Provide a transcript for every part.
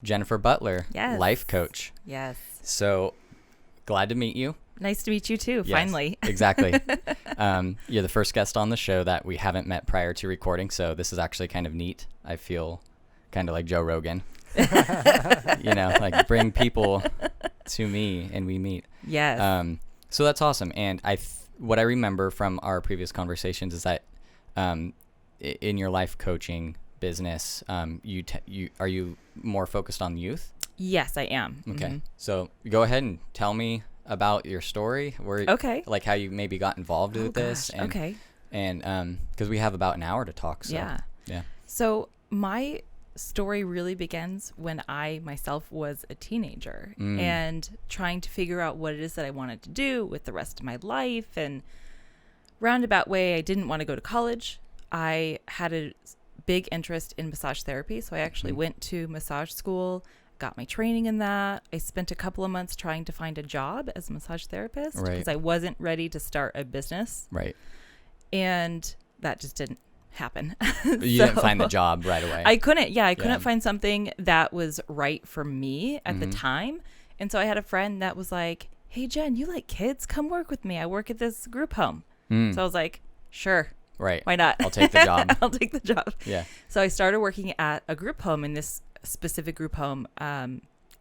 Jennifer Butler Yes. Life Coach. Yes. So glad to meet you. Nice to meet you too, Yes, finally. Exactly. You're the first guest on the show that we haven't met prior to recording, so this is actually kind of neat. I feel kind of like Joe Rogan. Like bring people to me and we meet. Yes. So that's awesome. And what I remember from our previous conversations is that in your life coaching business, are you more focused on youth? Yes, I am. Okay. Mm-hmm. So go ahead and tell me about your story, Okay. like how you maybe got involved with this. Gosh. Okay. And because we have about an hour to talk. So, Yeah. Yeah. So my story really begins when I myself was a teenager and trying to figure out what it is that I wanted to do with the rest of my life. And roundabout way, I didn't want to go to college. I had a big interest in massage therapy, so I actually went to massage school, got my training in that. I spent a couple of months trying to find a job as a massage therapist because I wasn't ready to start a business. Right. And that just didn't happen. You didn't find the job right away. I couldn't find something that was right for me at the time. And so I had a friend that was like, "Hey, Jen, you like kids? Come work with me. I work at this group home." So I was like, "Sure. Right. Why not? I'll take the job." I'll take the job. Yeah. So I started working at a group home, in this specific group home.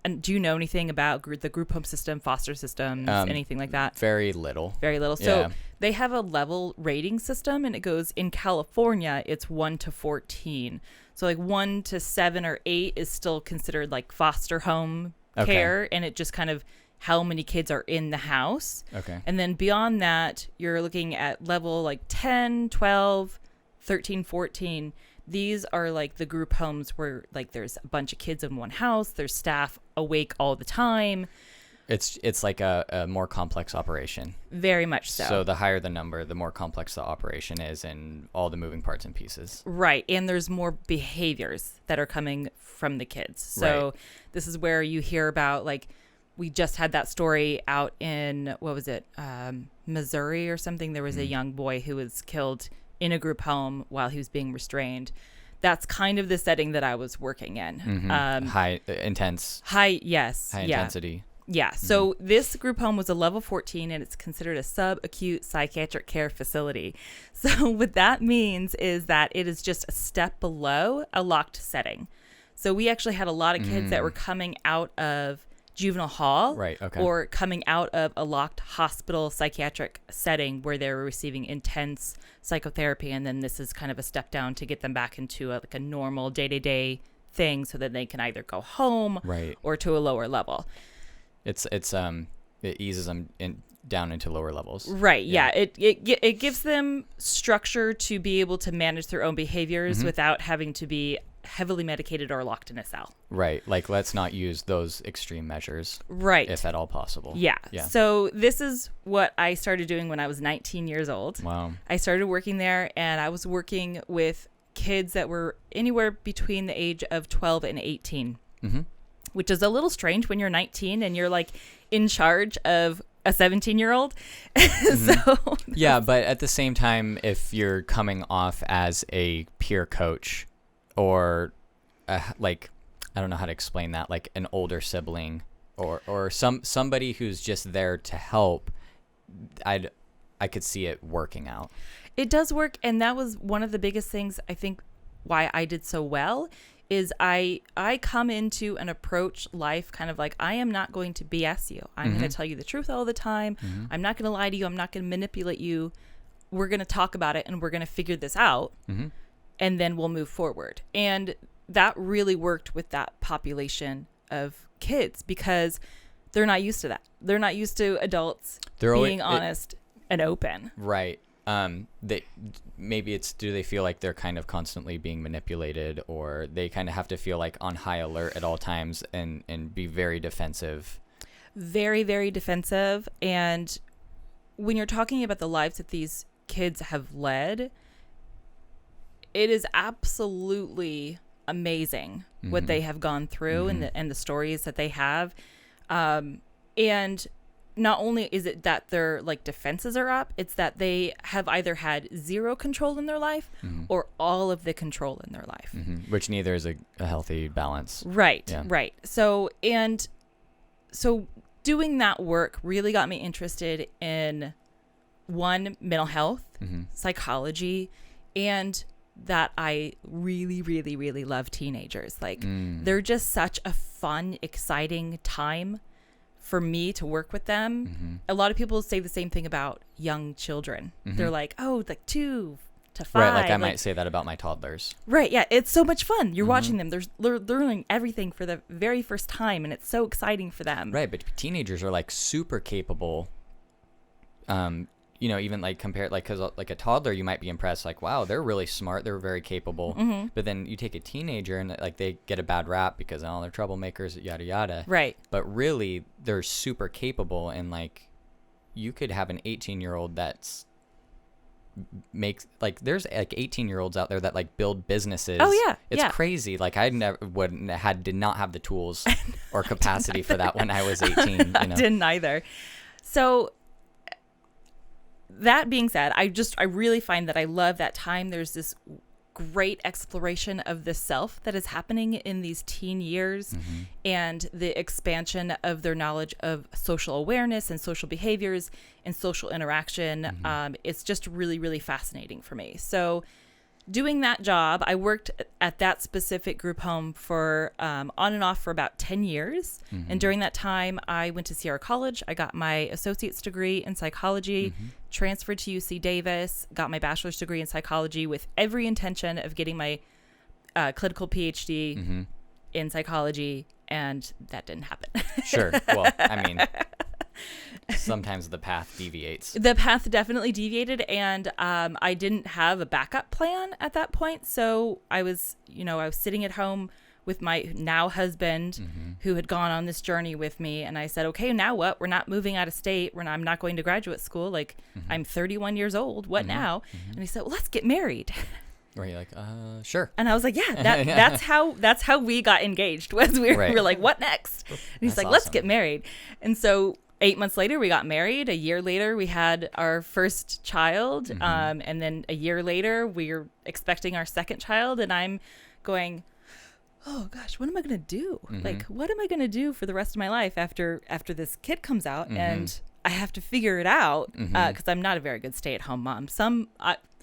And do you know anything about the group home system, foster systems, anything like that? Very little. Very little. So they have a level rating system, and it goes, in California, it's 1 to 14. So like 1 to 7 or 8 is still considered like foster home care, and it just kind of how many kids are in the house. Okay. And then beyond that, you're looking at level like 10, 12, 13, 14. These are like the group homes where like there's a bunch of kids in one house. There's staff awake all the time. It's like a more complex operation. Very much so. So the higher the number, the more complex the operation is and all the moving parts and pieces. Right. And there's more behaviors that are coming from the kids. So this is where you hear about, like, we just had that story out in, what was it, Missouri or something. There was a young boy who was killed in a group home while he was being restrained. That's kind of the setting that I was working in. High intensity. Yeah. So this group home was a level 14, and it's considered a subacute psychiatric care facility. So what that means is that it is just a step below a locked setting. So we actually had a lot of kids that were coming out of juvenile hall or coming out of a locked hospital psychiatric setting where they were receiving intense psychotherapy. And then this is kind of a step down to get them back into a normal day-to-day thing so that they can either go home or to a lower level. It eases them down into lower levels. Right. Yeah. It gives them structure to be able to manage their own behaviors without having to be heavily medicated or locked in a cell. Right. Like, let's not use those extreme measures. Right. If at all possible. Yeah. So this is what I started doing when I was 19 years old. Wow. I started working there, and I was working with kids that were anywhere between the age of 12 and 18. Which is a little strange when you're 19 and you're like in charge of a 17-year-old. Yeah, but at the same time, if you're coming off as a peer coach or like, I don't know how to explain that, like an older sibling or somebody who's just there to help, I could see it working out. It does work, and that was one of the biggest things I think why I did so well. Is I come into an approach life kind of like, I am not going to BS you. I'm going to tell you the truth all the time. I'm not going to lie to you. I'm not going to manipulate you. We're going to talk about it, and we're going to figure this out, and then we'll move forward. And that really worked with that population of kids because they're not used to that. They're not used to adults being honest and open. Right. Do they feel like they're kind of constantly being manipulated, or they kind of have to feel like on high alert at all times and be very defensive? Very, very defensive. And when you're talking about the lives that these kids have led, it is absolutely amazing what they have gone through and the stories that they have. And not only is it that their like defenses are up, it's that they have either had zero control in their life or all of the control in their life. Which neither is a healthy balance. Right, Yeah. right. So doing that work really got me interested in mental health, psychology, and that I really, really, really love teenagers. Like they're just such a fun, exciting time for me to work with them. A lot of people say the same thing about young children. They're like, oh, like 2 to 5. Right, like I might say that about my toddlers. Right, yeah, it's so much fun. You're watching them. They're learning everything for the very first time, and it's so exciting for them. Right, but teenagers are like super capable. Even like compared, like, because like a toddler, you might be impressed, like, wow, they're really smart, they're very capable. But then you take a teenager and like they get a bad rap because they're troublemakers, yada yada. Right. But really, they're super capable, and like you could have an 18-year-old that's makes like there's like 18-year-olds out there that like build businesses. Oh yeah, it's crazy. Like I never did not have the tools or capacity for that when I was 18. I didn't either. So that being said, I really find that I love that time. There's this great exploration of the self that is happening in these teen years and the expansion of their knowledge of social awareness and social behaviors and social interaction. It's just really, really fascinating for me. So doing that job, I worked at that specific group home for on and off for about 10 years. And during that time, I went to Sierra College. I got my associate's degree in psychology, transferred to UC Davis, got my bachelor's degree in psychology with every intention of getting my clinical PhD in psychology. And that didn't happen. Sure. Well, I mean, sometimes the path deviates. The path definitely deviated, and I didn't have a backup plan at that point. So I was sitting at home with my now husband who had gone on this journey with me. And I said, okay, now what? We're not moving out of state. I'm not going to graduate school. Like I'm 31 years old. What now? And he said, well, let's get married. Were you like, sure. And I was like, yeah, that's how we got engaged. Was we were like, what next? And he's That's like, awesome. let's get married. And so 8 months later, we got married. A year later, we had our first child. And then a year later, we were expecting our second child. And I'm going, oh gosh, what am I going to do? Like, what am I going to do for the rest of my life after this kid comes out? And I have to figure it out because I'm not a very good stay-at-home mom.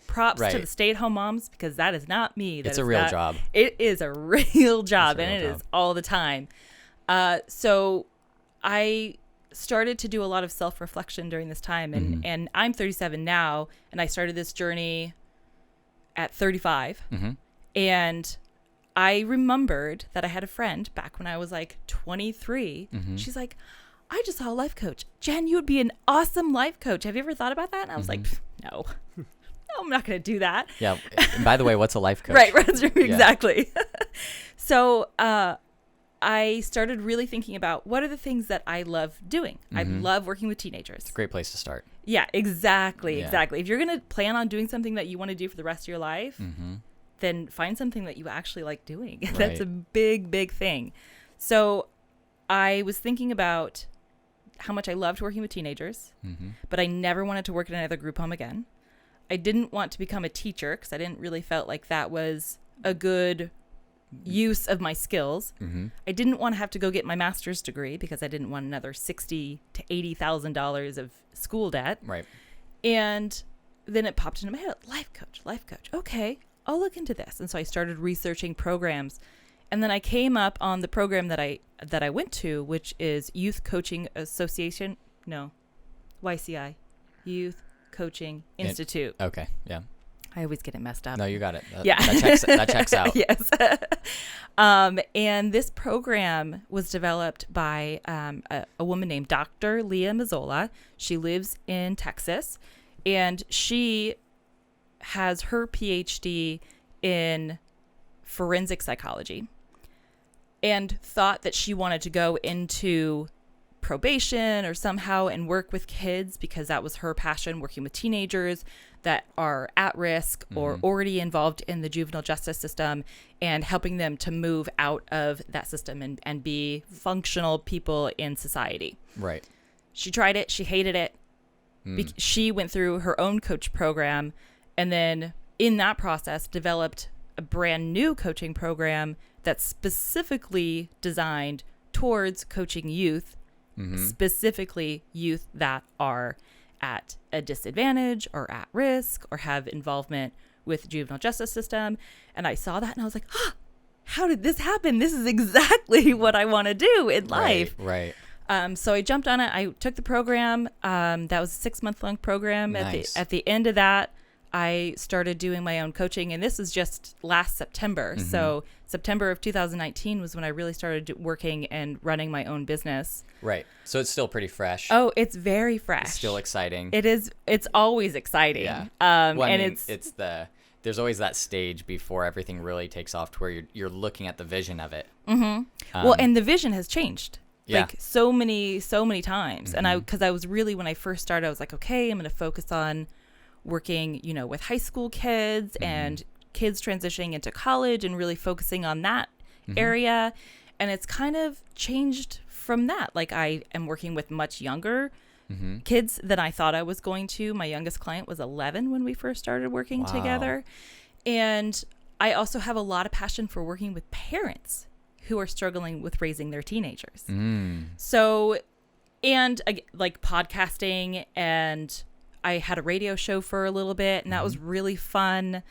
Props to the stay-at-home moms, because that is not me. It's a real job. It is a real job, and it is all the time. So I started to do a lot of self-reflection during this time, and I'm 37 now, and I started this journey at 35. And I remembered that I had a friend back when I was like 23. She's like, I just saw a life coach. Jen, you would be an awesome life coach. Have you ever thought about that? And I was like, no. I'm not going to do that. Yeah. And by the way, what's a life coach? Right. Exactly. So I started really thinking about what are the things that I love doing. I love working with teenagers. It's a great place to start. Yeah, exactly. If you're going to plan on doing something that you want to do for the rest of your life, then find something that you actually like doing. Right. That's a big, big thing. So I was thinking about how much I loved working with teenagers, but I never wanted to work in another group home again. I didn't want to become a teacher because I didn't really felt like that was a good use of my skills. I didn't want to have to go get my master's degree because I didn't want another $60,000 to $80,000 of school debt. Right. And then it popped into my head, life coach. Okay, I'll look into this. And so I started researching programs. And then I came up on the program that I went to, which is Youth Coaching Association. No, YCI, Youth Coaching Institute. Okay, yeah. I always get it messed up. No, you got it. Yeah. That checks out. Yes. And this program was developed by a woman named Dr. Leah Mazzola. She lives in Texas, and she has her PhD in forensic psychology and thought that she wanted to go into probation or somehow and work with kids because that was her passion, working with teenagers that are at risk or already involved in the juvenile justice system and helping them to move out of that system and be functional people in society. Right. She tried it. She hated it. She went through her own coach program, and then in that process developed a brand new coaching program that's specifically designed towards coaching youth, specifically youth that are at a disadvantage or at risk or have involvement with the juvenile justice system. And I saw that and I was like, how did this happen? This is exactly what I want to do in life. Right. So I jumped on it. I took the program. That was a 6-month-long program. Nice. At the end of that, I started doing my own coaching, and this was just last September. So September of 2019 was when I really started working and running my own business. Right. So it's still pretty fresh. Oh, it's very fresh. It's still exciting. It is. It's always exciting. Yeah. And I mean, there's always that stage before everything really takes off to where you're looking at the vision of it. Well, and the vision has changed. Yeah. Like so many times. And because I was really, when I first started, I was like, okay, I'm going to focus on working, with high school kids and kids transitioning into college and really focusing on that area. And it's kind of changed from that. Like I am working with much younger kids than I thought I was going to. My youngest client was 11 when we first started working together. And I also have a lot of passion for working with parents who are struggling with raising their teenagers. So, and like podcasting, and I had a radio show for a little bit, and that was really fun.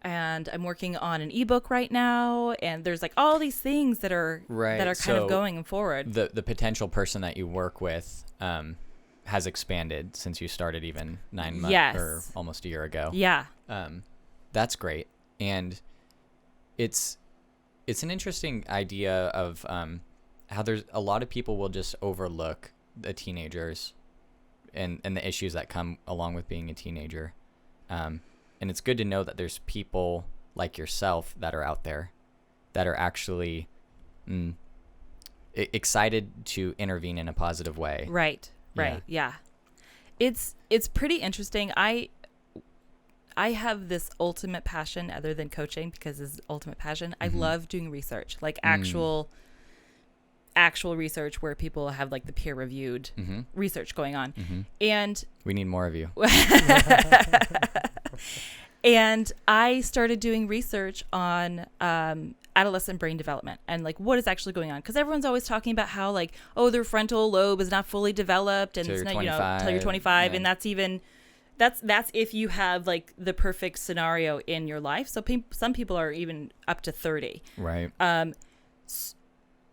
And I'm working on an ebook right now, and there's like all these things that are kind of going forward. The potential person that you work with has expanded since you started even 9 months or almost a year ago. Yeah. That's great. And it's an interesting idea of how there's a lot of people will just overlook the teenagers and the issues that come along with being a teenager. And it's good to know that there's people like yourself that are out there that are actually excited to intervene in a positive way. Right. Yeah. It's pretty interesting. I have this ultimate passion other than coaching, because it's ultimate passion. I love doing research, like actual research where people have like the peer reviewed research going on. And we need more of you. And I started doing research on adolescent brain development and like what is actually going on, because everyone's always talking about how like, oh, their frontal lobe is not fully developed, and it's not, till you're 25, and that's even that's if you have like the perfect scenario in your life. So some people are even up to 30. Right.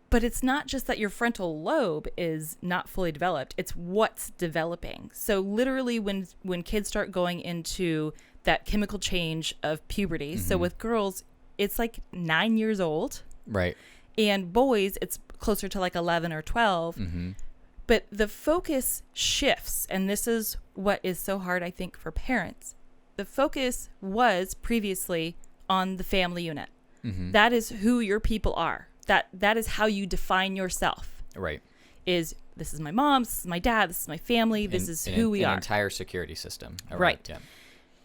But it's not just that your frontal lobe is not fully developed. It's what's developing. So literally when kids start going into that chemical change of puberty. So with girls, it's like 9 years old. Right. And boys, it's closer to like 11 or 12. But the focus shifts. And this is what is so hard, I think, for parents. The focus was previously on the family unit. That is who your people are. That is how you define yourself. Right. Is this is my mom, this is my dad, this is my family, this is who we are. An entire security system. Right. Yeah.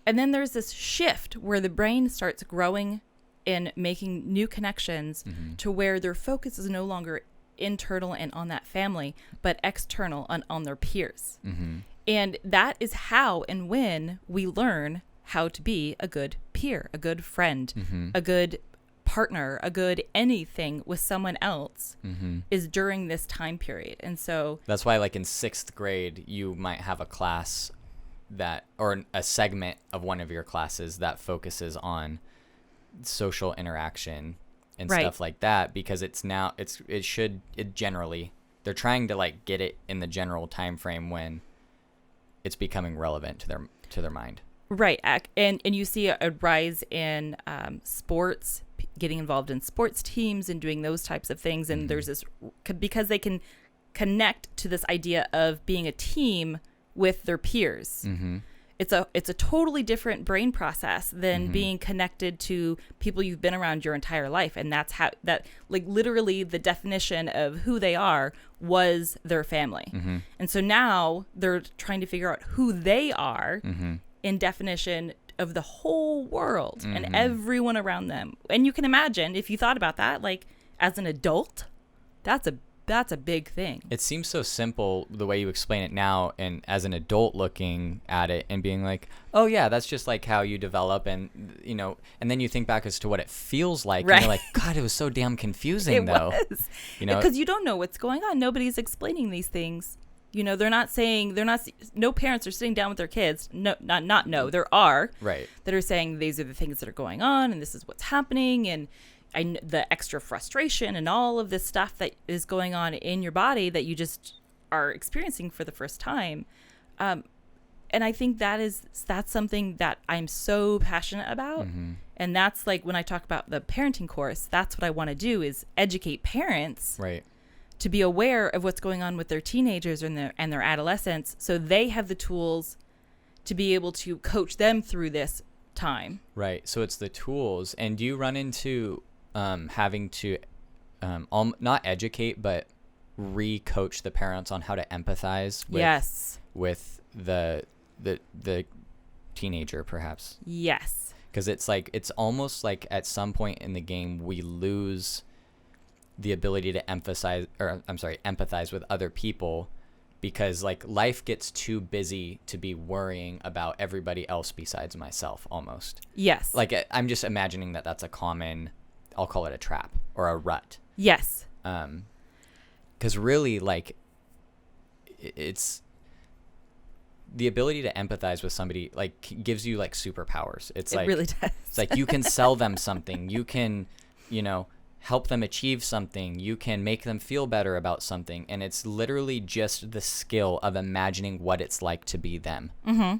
And then there's this shift where the brain starts growing and making new connections to where their focus is no longer internal and on that family, but external on their peers. And that is how and when we learn how to be a good peer, a good friend, a good partner, a good anything with someone else is during this time period. And so that's why like in 6th grade, you might have a class or a segment of one of your classes that focuses on social interaction and stuff like that, because generally they're trying to like get it in the general time frame when it's becoming relevant to their mind. Right. And you see a rise in sports, getting involved in sports teams and doing those types of things. And there's this, because they can connect to this idea of being a team with their peers. It's a totally different brain process than being connected to people you've been around your entire life. And that's how like literally the definition of who they are was their family. And so now they're trying to figure out who they are in definition of the whole world and everyone around them. And you can imagine, if you thought about that, like as an adult, that's a that's a big thing. It seems so simple the way you explain it now, and as an adult looking at it and being like, oh yeah, that's just like how you develop, and and then you think back as to what it feels like, and you're like, God, it was so damn confusing though. It was. Because you don't know what's going on. Nobody's explaining these things. They're not saying, no parents are sitting down with their kids. No, there are. Right. That are saying these are the things that are going on and this is what's happening, and the extra frustration and all of this stuff that is going on in your body that you just are experiencing for the first time. And I think that's something that I'm so passionate about. Mm-hmm. And that's like when I talk about the parenting course, that's what I want to do, is educate parents to be aware of what's going on with their teenagers and their adolescents, so they have the tools to be able to coach them through this time. Right. So it's the tools. And do you run into having to not educate, but re-coach the parents on how to empathize with the teenager, perhaps? Yes. Because it's almost like at some point in the game we lose the ability to empathize with other people, because like life gets too busy to be worrying about everybody else besides myself, almost. Yes. Like I'm just imagining that's a common, I'll call it a trap or a rut. Yes. Because really, like, it's the ability to empathize with somebody, like, gives you like superpowers. It really does. It's like you can sell them something. You can, help them achieve something. You can make them feel better about something. And it's literally just the skill of imagining what it's like to be them. Mm-hmm.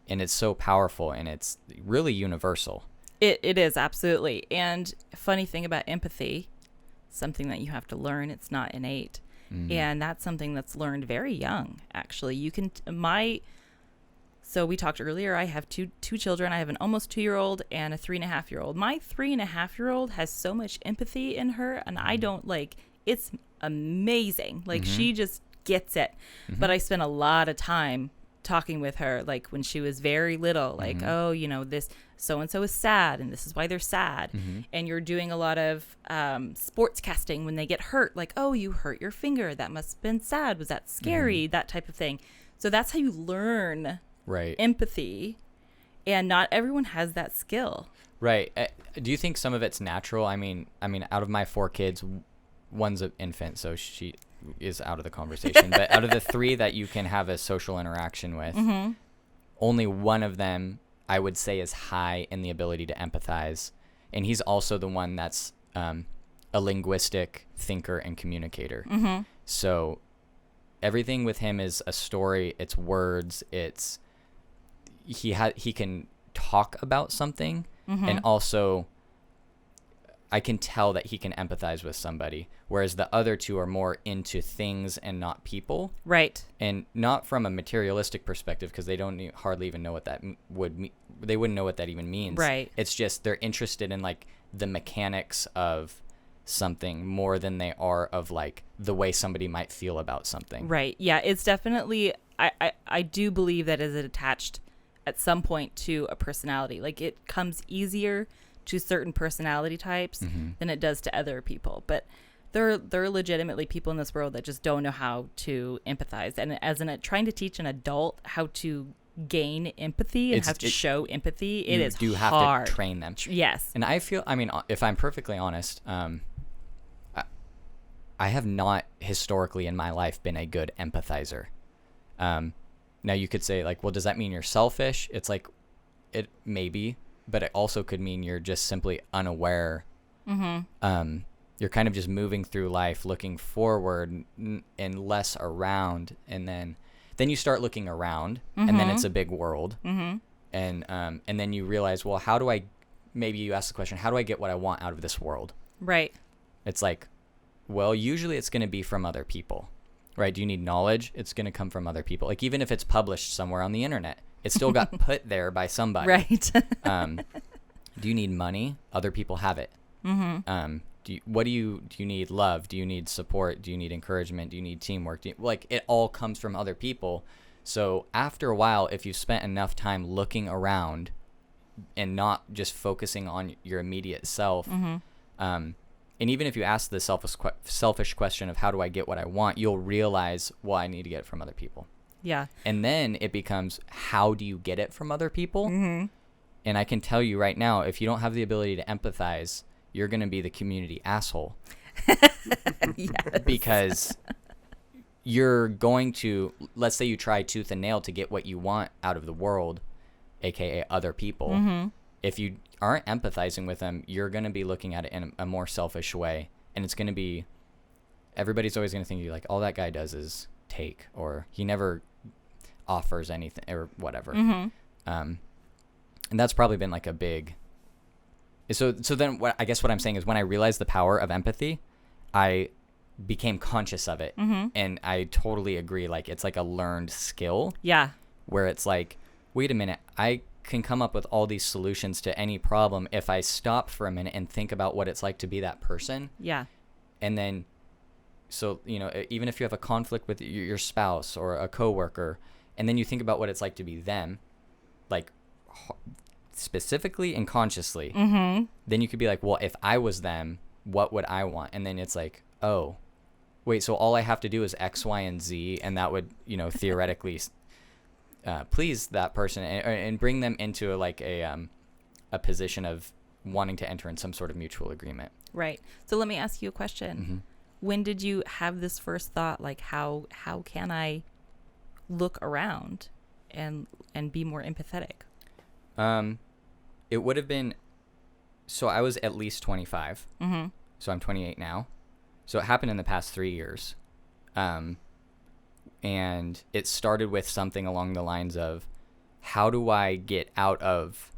And it's so powerful, and it's really universal. It is, absolutely. And funny thing about empathy, something that you have to learn. It's not innate. Mm-hmm. And that's something that's learned very young, actually. So we talked earlier, I have two children. I have an almost 2-year-old and a 3.5-year-old. My 3.5-year-old has so much empathy in her, and I don't it's amazing. Like, mm-hmm. she just gets it. Mm-hmm. But I spent a lot of time talking with her, like when she was very little, like, mm-hmm. oh, this so-and-so is sad, and this is why they're sad. Mm-hmm. And you're doing a lot of sports casting when they get hurt, like, oh, you hurt your finger. That must have been sad. Was that scary? Mm-hmm. That type of thing. So that's how you learn empathy, and not everyone has that skill. Right. Do you think some of it's natural? I mean, out of my 4 kids, one's an infant, so she is out of the conversation. But out of the 3 that you can have a social interaction with, mm-hmm. only one of them, I would say, is high in the ability to empathize. And he's also the one that's a linguistic thinker and communicator. Mm-hmm. So everything with him is a story. It's words. It's he can talk about something, mm-hmm. and also I can tell that he can empathize with somebody, whereas the other 2 are more into things and not people. Right. And not from a materialistic perspective, because they don't hardly even know what that would mean. They wouldn't know what that even means. Right. It's just they're interested in like the mechanics of something more than they are of like the way somebody might feel about something. Right. Yeah, it's definitely, I do believe that is attached at some point to a personality. Like, it comes easier to certain personality types, mm-hmm. than it does to other people. But there are legitimately people in this world that just don't know how to empathize. And trying to teach an adult how to gain empathy and how to show empathy, it is hard. You do have to train them. Yes. And I feel, if I'm perfectly honest, I have not historically in my life been a good empathizer. Now you could say, like, well, does that mean you're selfish? It's like, it maybe, but it also could mean you're just simply unaware. Mm-hmm. You're kind of just moving through life, looking forward and less around, and then you start looking around, mm-hmm. and then it's a big world, mm-hmm. and then you realize, well, maybe you ask the question, how do I get what I want out of this world? Right. It's like, well, usually it's going to be from other people. Right? Do you need knowledge? It's going to come from other people. Like, even if it's published somewhere on the internet, it still got put there by somebody. Right. Do you need money? Other people have it. Mm-hmm. Do you need love? Do you need support? Do you need encouragement? Do you need teamwork? It all comes from other people. So after a while, if you've spent enough time looking around and not just focusing on your immediate self, mm-hmm. And even if you ask the selfish question of how do I get what I want, you'll realize, well, I need to get it from other people. Yeah. And then it becomes, how do you get it from other people? Mm-hmm. And I can tell you right now, if you don't have the ability to empathize, you're going to be the community asshole. Yes. Because you're going to, let's say you try tooth and nail to get what you want out of the world, aka other people. Mm-hmm. If you aren't empathizing with them, you're going to be looking at it in a more selfish way. And it's going to be, everybody's always going to think you like, all that guy does is take, or he never offers anything or whatever. Mm-hmm. And that's probably been like a big, so then I guess what I'm saying is when I realized the power of empathy, I became conscious of it. Mm-hmm. And I totally agree. Like, it's like a learned skill. Yeah. Where it's like, wait a minute, I can come up with all these solutions to any problem if I stop for a minute and think about what it's like to be that person. Yeah. And then, so, you know, even if you have a conflict with your spouse or a coworker, and then you think about what it's like to be them, like specifically and consciously, mm-hmm. then you could be like, well, if I was them, what would I want? And then it's like, oh, wait, so all I have to do is X, Y, and Z, and that would, you know, theoretically please that person and bring them into a position of wanting to enter in some sort of mutual agreement. Right. So let me ask you a question. Mm-hmm. When did you have this first thought, like how can I look around and be more empathetic? It would have been, so I was at least 25. Mm-hmm. So I'm 28 now. So it happened in the past 3 years. And it started with something along the lines of, how do I get out of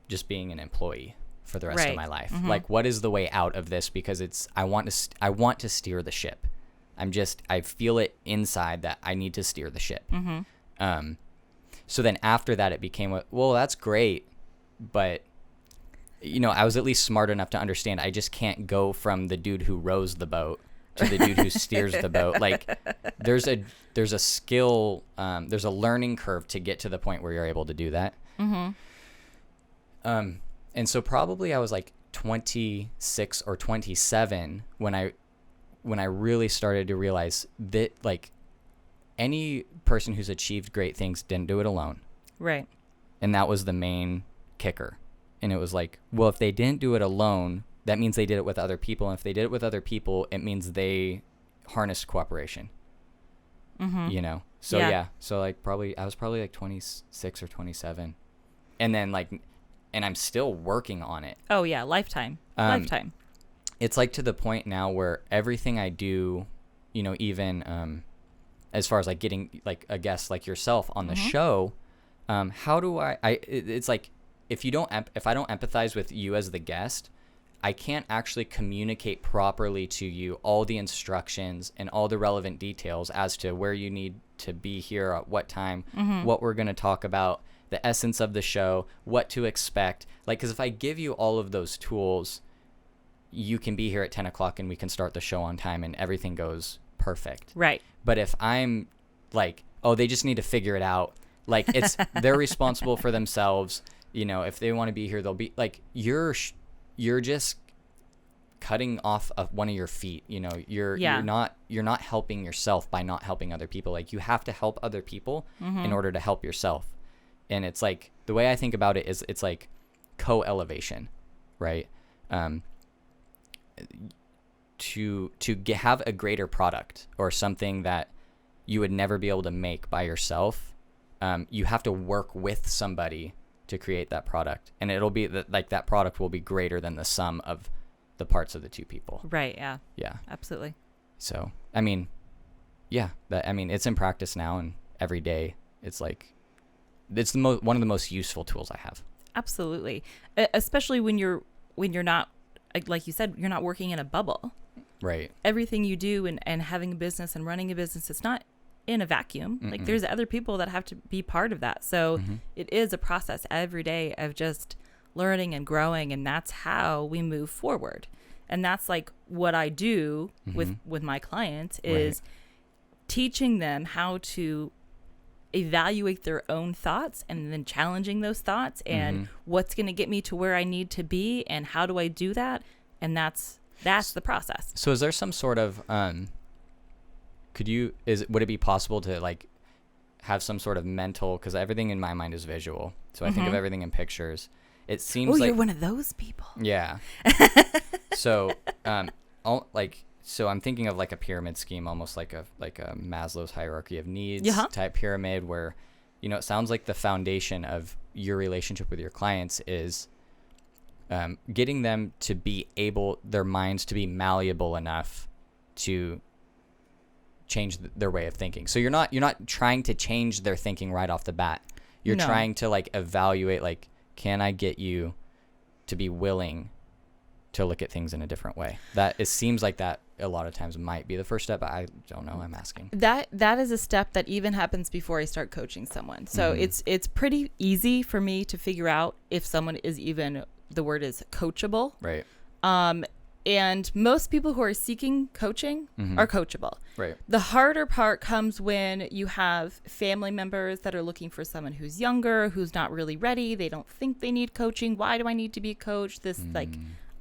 just being an employee for the rest of my life? Mm-hmm. Like, what is the way out of this? Because I want to steer the ship. I feel it inside that I need to steer the ship. Mm-hmm. So then after that, it became, well, that's great, but you know, I was at least smart enough to understand I just can't go from the dude who rows the boat to the dude who steers the boat. Like, there's a skill, there's a learning curve to get to the point where you're able to do that. Mm-hmm. And so probably I was like 26 or 27 when I really started to realize that, like, any person who's achieved great things didn't do it alone. Right. And that was the main kicker. And it was like, well, if they didn't do it alone, that means they did it with other people. And if they did it with other people, it means they harnessed cooperation. Mm-hmm. You know? So yeah. So like I was probably like 26 or 27. And then and I'm still working on it. Oh yeah. Lifetime. Lifetime. It's like to the point now where everything I do, you know, even as far as like getting like a guest like yourself on the show, how do it's like, if I don't empathize with you as the guest, I can't actually communicate properly to you all the instructions and all the relevant details as to where you need to be here at what time, what we're going to talk about, the essence of the show, what to expect. Like, because if I give you all of those tools, you can be here at 10 o'clock and we can start the show on time and everything goes perfect. Right. But if I'm like, oh, they just need to figure it out, like, they're responsible for themselves. You know, if they want to be here, they'll be like, you're just cutting off one of your feet. You know, you're not helping yourself by not helping other people. Like, you have to help other people in order to help yourself. And it's like, the way I think about it is, it's like co-elevation, right? To have a greater product or something that you would never be able to make by yourself, you have to work with somebody to create that product, and it'll be that product will be greater than the sum of the parts of the two people. Right. Yeah. Yeah. Absolutely. So, I mean, yeah, it's in practice now, and every day it's like, it's one of the most useful tools I have. Absolutely. Especially when you're not, like you said, you're not working in a bubble. Right. Everything you do and having a business and running a business, it's not in a vacuum. Mm-mm. Like, there's other people that have to be part of that. So it is a process every day of just learning and growing, and that's how we move forward. And that's like what I do with my clients is teaching them how to evaluate their own thoughts and then challenging those thoughts and what's going to get me to where I need to be and how do I do that? And that's the process. So is there some sort of, would it be possible to like have some sort of mental, because everything in my mind is visual. So I think of everything in pictures. It seems like you're one of those people. Yeah. So, so I'm thinking of like a pyramid scheme, almost like a Maslow's hierarchy of needs type pyramid, where, it sounds like the foundation of your relationship with your clients is getting them to be able, their minds to be malleable enough to change their way of thinking. So you're not trying to change their thinking right off the bat. You're trying to like evaluate, like, can I get you to be willing to look at things in a different way? It seems like that a lot of times might be the first step. I don't know. I'm asking. That is a step that even happens before I start coaching someone. So it's pretty easy for me to figure out if someone is even, the word is coachable. Right. And most people who are seeking coaching are coachable. Right. The harder part comes when you have family members that are looking for someone who's younger, who's not really ready. They don't think they need coaching. Why do I need to be coached? This like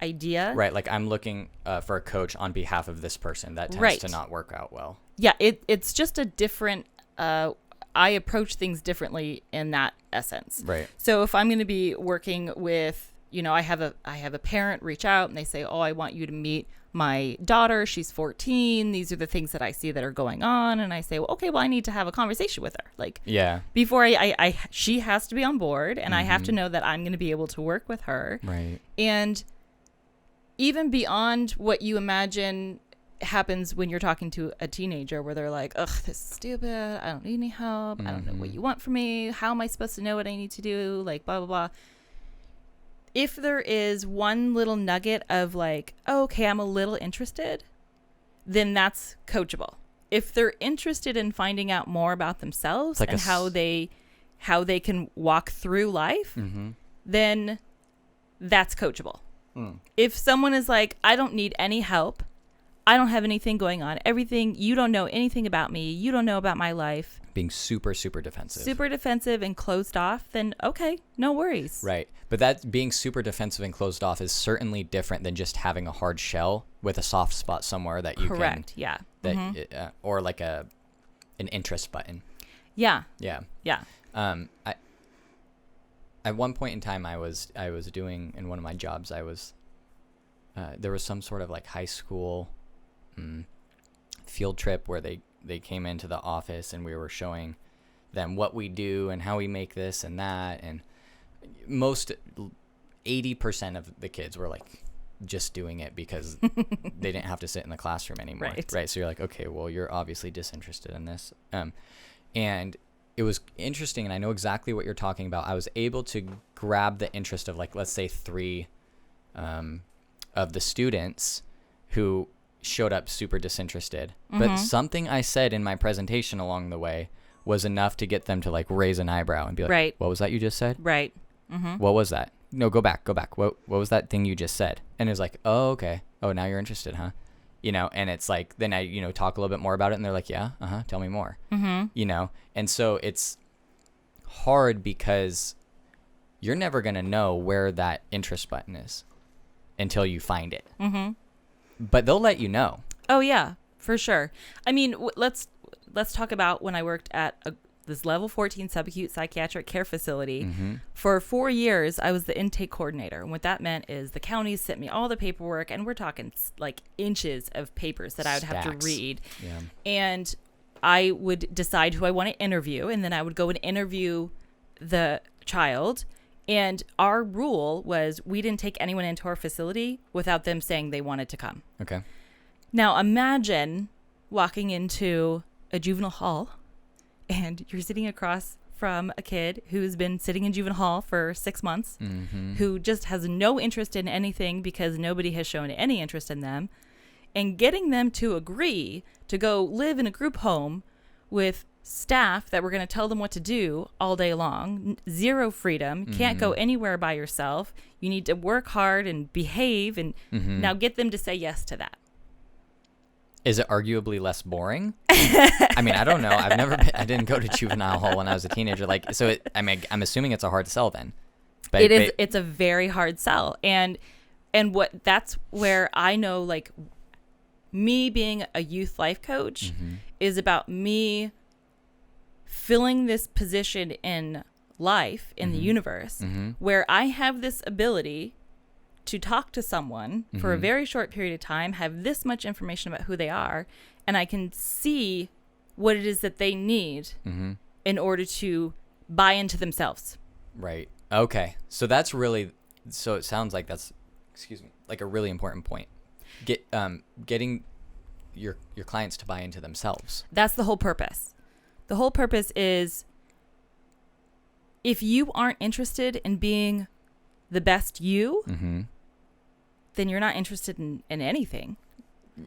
idea. Right. Like I'm looking for a coach on behalf of this person. That tends to not work out well. Yeah. It's just a different, I approach things differently in that essence. Right. So if I'm going to be working with, I have a parent reach out and they say, oh, I want you to meet my daughter. She's 14. These are the things that I see that are going on. And I say, well, okay, I need to have a conversation with her. Like, before she has to be on board, and I have to know that I'm going to be able to work with her. Right. And even beyond what you imagine happens when you're talking to a teenager, where they're like, ugh, this is stupid. I don't need any help. I don't know what you want from me. How am I supposed to know what I need to do? Like, blah, blah, blah. If there is one little nugget of like, oh, okay, I'm a little interested, then that's coachable. If they're interested in finding out more about themselves and how they can walk through life, then that's coachable. If someone is like, I don't need any help, I don't have anything going on, you don't know anything about me, you don't know about my life, being super, super defensive and closed off, then okay, no worries. Right. But that being super defensive and closed off is certainly different than just having a hard shell with a soft spot somewhere that you Correct. Yeah. That or like an interest button. Yeah. Yeah. Yeah. At one point in time, I was doing, in one of my jobs, there was some sort of like high school field trip where they came into the office and we were showing them what we do and how we make this and that, and 80% of the kids were like just doing it because they didn't have to sit in the classroom anymore. Right. So you're like, okay, well, you're obviously disinterested in this. And it was interesting, and I know exactly what you're talking about. I was able to grab the interest of, like, let's say 3 of the students who showed up super disinterested. But something I said in my presentation along the way was enough to get them to like raise an eyebrow and be like, right. What was that you just said? Right. What was that? No, go back. What was that thing you just said? And it was like, oh, okay. Oh, now you're interested, huh? And it's like, then I, talk a little bit more about it, and they're like, yeah, tell me more. And so it's hard because you're never going to know where that interest button is until you find it. But they'll let you know. Oh, yeah, for sure. I mean, let's talk about when I worked at this level 14 subacute psychiatric care facility. For 4 years, I was the intake coordinator. And what that meant is the counties sent me all the paperwork, and we're talking like inches of papers that I would have to read. Yeah. And I would decide who I want to interview, and then I would go and interview the child. And our rule was we didn't take anyone into our facility without them saying they wanted to come. Okay. Now imagine walking into a juvenile hall and you're sitting across from a kid who's been sitting in juvenile hall for 6 months, who just has no interest in anything because nobody has shown any interest in them, and getting them to agree to go live in a group home with staff that were going to tell them what to do all day long, zero freedom, can't go anywhere by yourself, you need to work hard and behave, and now get them to say yes to that. Is it arguably less boring? I mean, I don't know. I didn't go to juvenile hall when I was a teenager. I'm assuming it's a hard sell then. But it's a very hard sell. And And that's where I know, like, me being a youth life coach is about me filling this position in life, in the universe, where I have this ability to talk to someone for a very short period of time, have this much information about who they are, and I can see what it is that they need in order to buy into themselves. Right. Okay. So that's really, so it sounds like that's, like a really important point. Getting your clients to buy into themselves. That's the whole purpose. The whole purpose is, if you aren't interested in being the best you, then you're not interested in anything.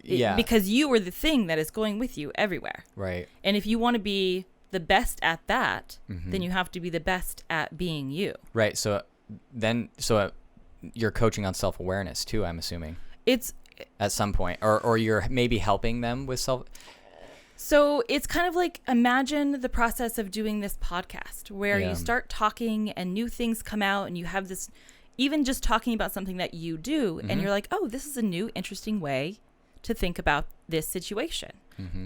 Yeah. Because you are the thing that is going with you everywhere. Right. And if you want to be the best at that, then you have to be the best at being you. Right. So you're coaching on self-awareness too, I'm assuming. It's at some point, or you're maybe helping them with self. So it's kind of like, imagine the process of doing this podcast where you start talking and new things come out, and you have this, even just talking about something that you do, and you're like, oh, this is a new, interesting way to think about this situation.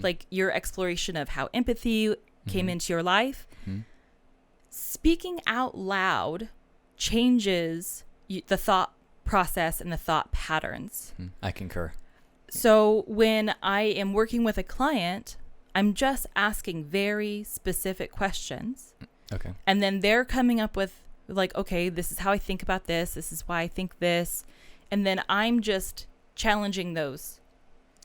Like your exploration of how empathy came into your life. Speaking out loud changes the thought process and the thought patterns. I concur. So when I am working with a client, I'm just asking very specific questions. Okay. And then they're coming up with, like, okay, this is how I think about this. This is why I think this. And then I'm just challenging those.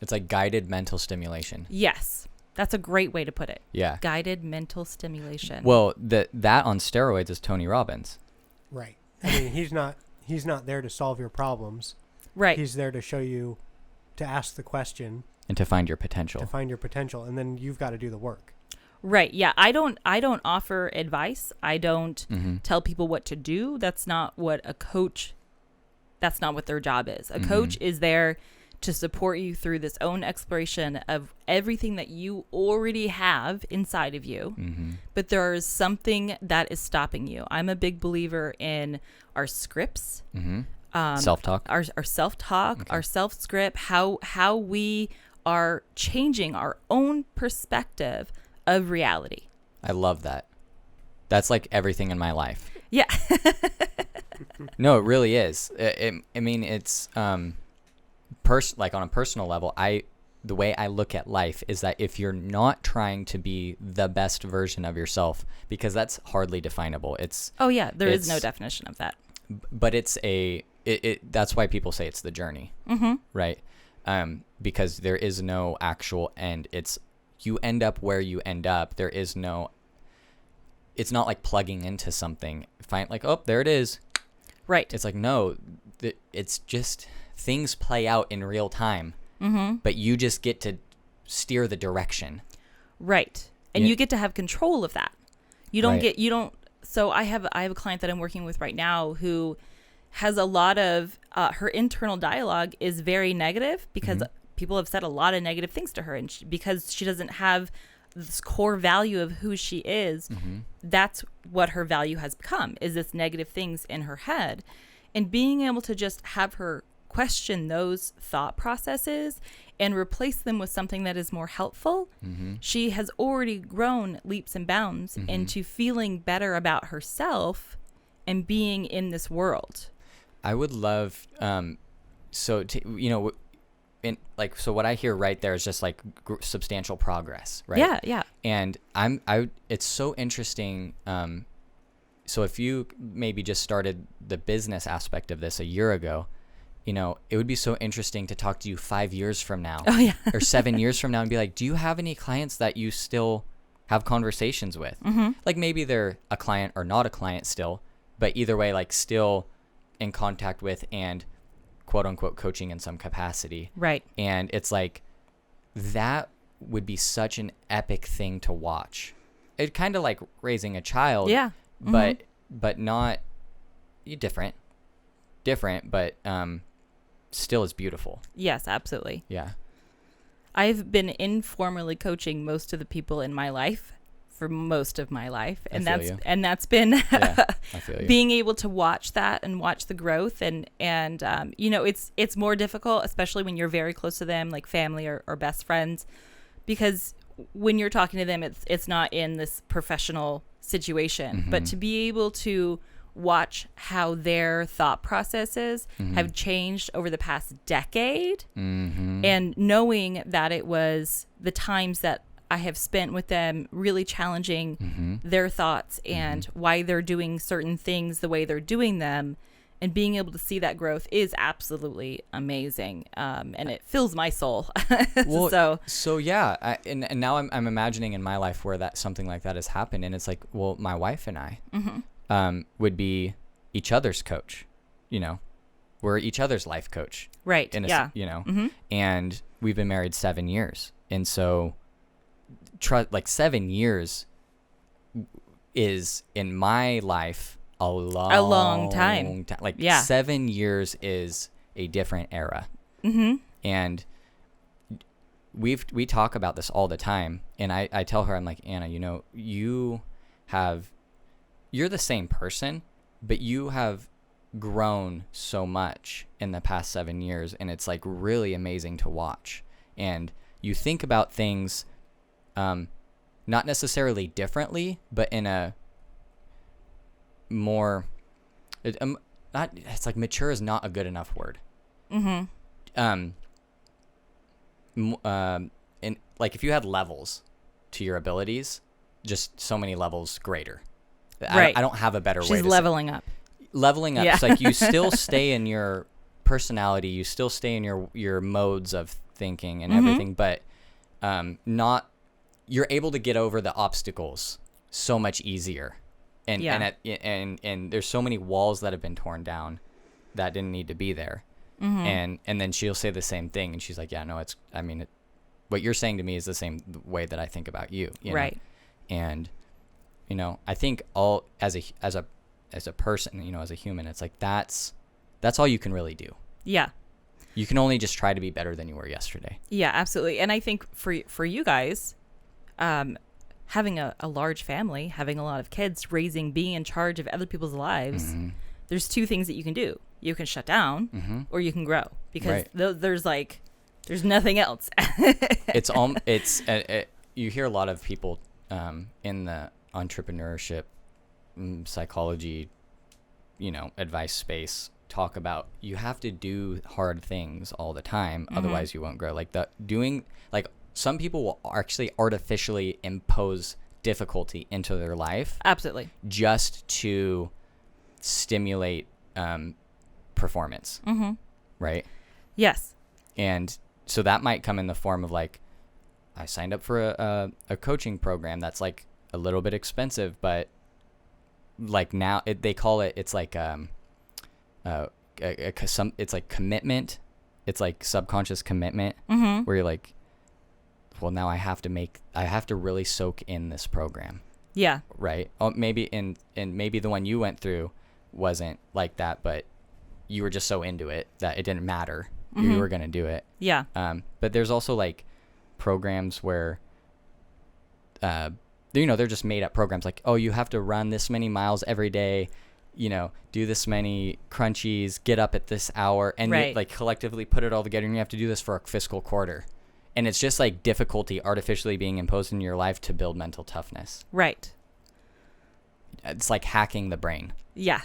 It's like guided mental stimulation. Yes. That's a great way to put it. Yeah. Guided mental stimulation. Well, that on steroids is Tony Robbins. Right. I mean, he's not there to solve your problems. Right. He's there to show you, to ask the question. And to find your potential. And then you've got to do the work. Right. Yeah. I don't offer advice. I don't tell people what to do. That's not what their job is. A coach is there to support you through this own exploration of everything that you already have inside of you. But there is something that is stopping you. I'm a big believer in our scripts, self-talk, our self-talk, our self-script, how we are changing our own perspective of reality. I love that. That's like everything in my life. Yeah. No, it really is. I mean, it's like on a personal level, the way I look at life is that if you're not trying to be the best version of yourself, because that's hardly definable. There is no definition of that. But that's why people say it's the journey, right? Because there is no actual end. You end up where you end up. It's not like plugging into something. Find like, oh, there it is. Right. It's like, no, it's just things play out in real time, but you just get to steer the direction. Right. And you get to have control of that. So I have a client that I'm working with right now who has a lot of, her internal dialogue is very negative because people have said a lot of negative things to her. And because she doesn't have this core value of who she is, that's what her value has become, is this negative things in her head. And being able to just have her question those thought processes and replace them with something that is more helpful, she has already grown leaps and bounds into feeling better about herself and being in this world. I would love, so what I hear right there is just like substantial progress, right? Yeah. And it's so interesting. So if you maybe just started the business aspect of this a year ago, it would be so interesting to talk to you 5 years from now or 7 years from now and be like, do you have any clients that you still have conversations with? Like maybe they're a client or not a client still, but either way, like still in contact with and quote unquote coaching in some capacity. Right. And it's like, that would be such an epic thing to watch. It kind of like raising a child. Yeah. But not different, but still is beautiful. Yes, absolutely. Yeah. I've been informally coaching most of the people in my life for most of my life, and I feel you. that's been Yeah, I feel you. being able to watch that and watch the growth, and you know, it's more difficult, especially when you're very close to them, like family or best friends, because when you're talking to them, it's not in this professional situation, but to be able to watch how their thought processes have changed over the past decade, and knowing that it was the times that I have spent with them really challenging their thoughts and why they're doing certain things the way they're doing them, and being able to see that growth is absolutely amazing. And it fills my soul. Well, so yeah. And now I'm imagining in my life where that something like that has happened. And it's like, well, my wife and I Mm-hmm. would be each other's coach, you know, we're each other's life coach. Right. You know, and we've been married 7 years. And so like 7 years is in my life a long time. Like 7 years is a different era. And we talk about this all the time. And I tell her, I'm like, Anna, you know, you're the same person, but you have grown so much in the past 7 years. And it's like really amazing to watch. And you think about things, not necessarily differently, but in a more, it's like mature is not a good enough word. And like if you had levels to your abilities, just so many levels greater. Right. I don't have a better way to She's leveling up. Leveling up. Yeah. It's like you still stay in your personality, you still stay in your modes of thinking and everything, but you're able to get over the obstacles so much easier. And there's so many walls that have been torn down that didn't need to be there. And then she'll say the same thing, and she's like, yeah, no, what you're saying to me is the same way that I think about you know? Right. And you know, I think all as a person, you know, as a human, it's like that's all you can really do. Yeah. You can only just try to be better than you were yesterday. Yeah, absolutely. And I think for you guys, having a large family, having a lot of kids, being in charge of other people's lives, there's two things that you can do. You can shut down or you can grow, because there's nothing else. You hear a lot of people in the entrepreneurship, psychology, you know, advice space talk about you have to do hard things all the time, otherwise you won't grow. Like some people will actually artificially impose difficulty into their life. Absolutely. Just to stimulate performance. Right? Yes. And so that might come in the form of like, I signed up for a coaching program that's like a little bit expensive, but like now they call it, it's like it's like commitment. It's like subconscious commitment, where you're like, well, now I have to really soak in this program. Yeah. Right. Oh, maybe maybe the one you went through wasn't like that, but you were just so into it that it didn't matter. You were going to do it. Yeah. But there's also like programs where, you know, they're just made up programs like, oh, you have to run this many miles every day, you know, do this many crunchies, get up at this hour, and you, like collectively put it all together, and you have to do this for a fiscal quarter. And it's just like difficulty artificially being imposed in your life to build mental toughness. Right. It's like hacking the brain. Yeah.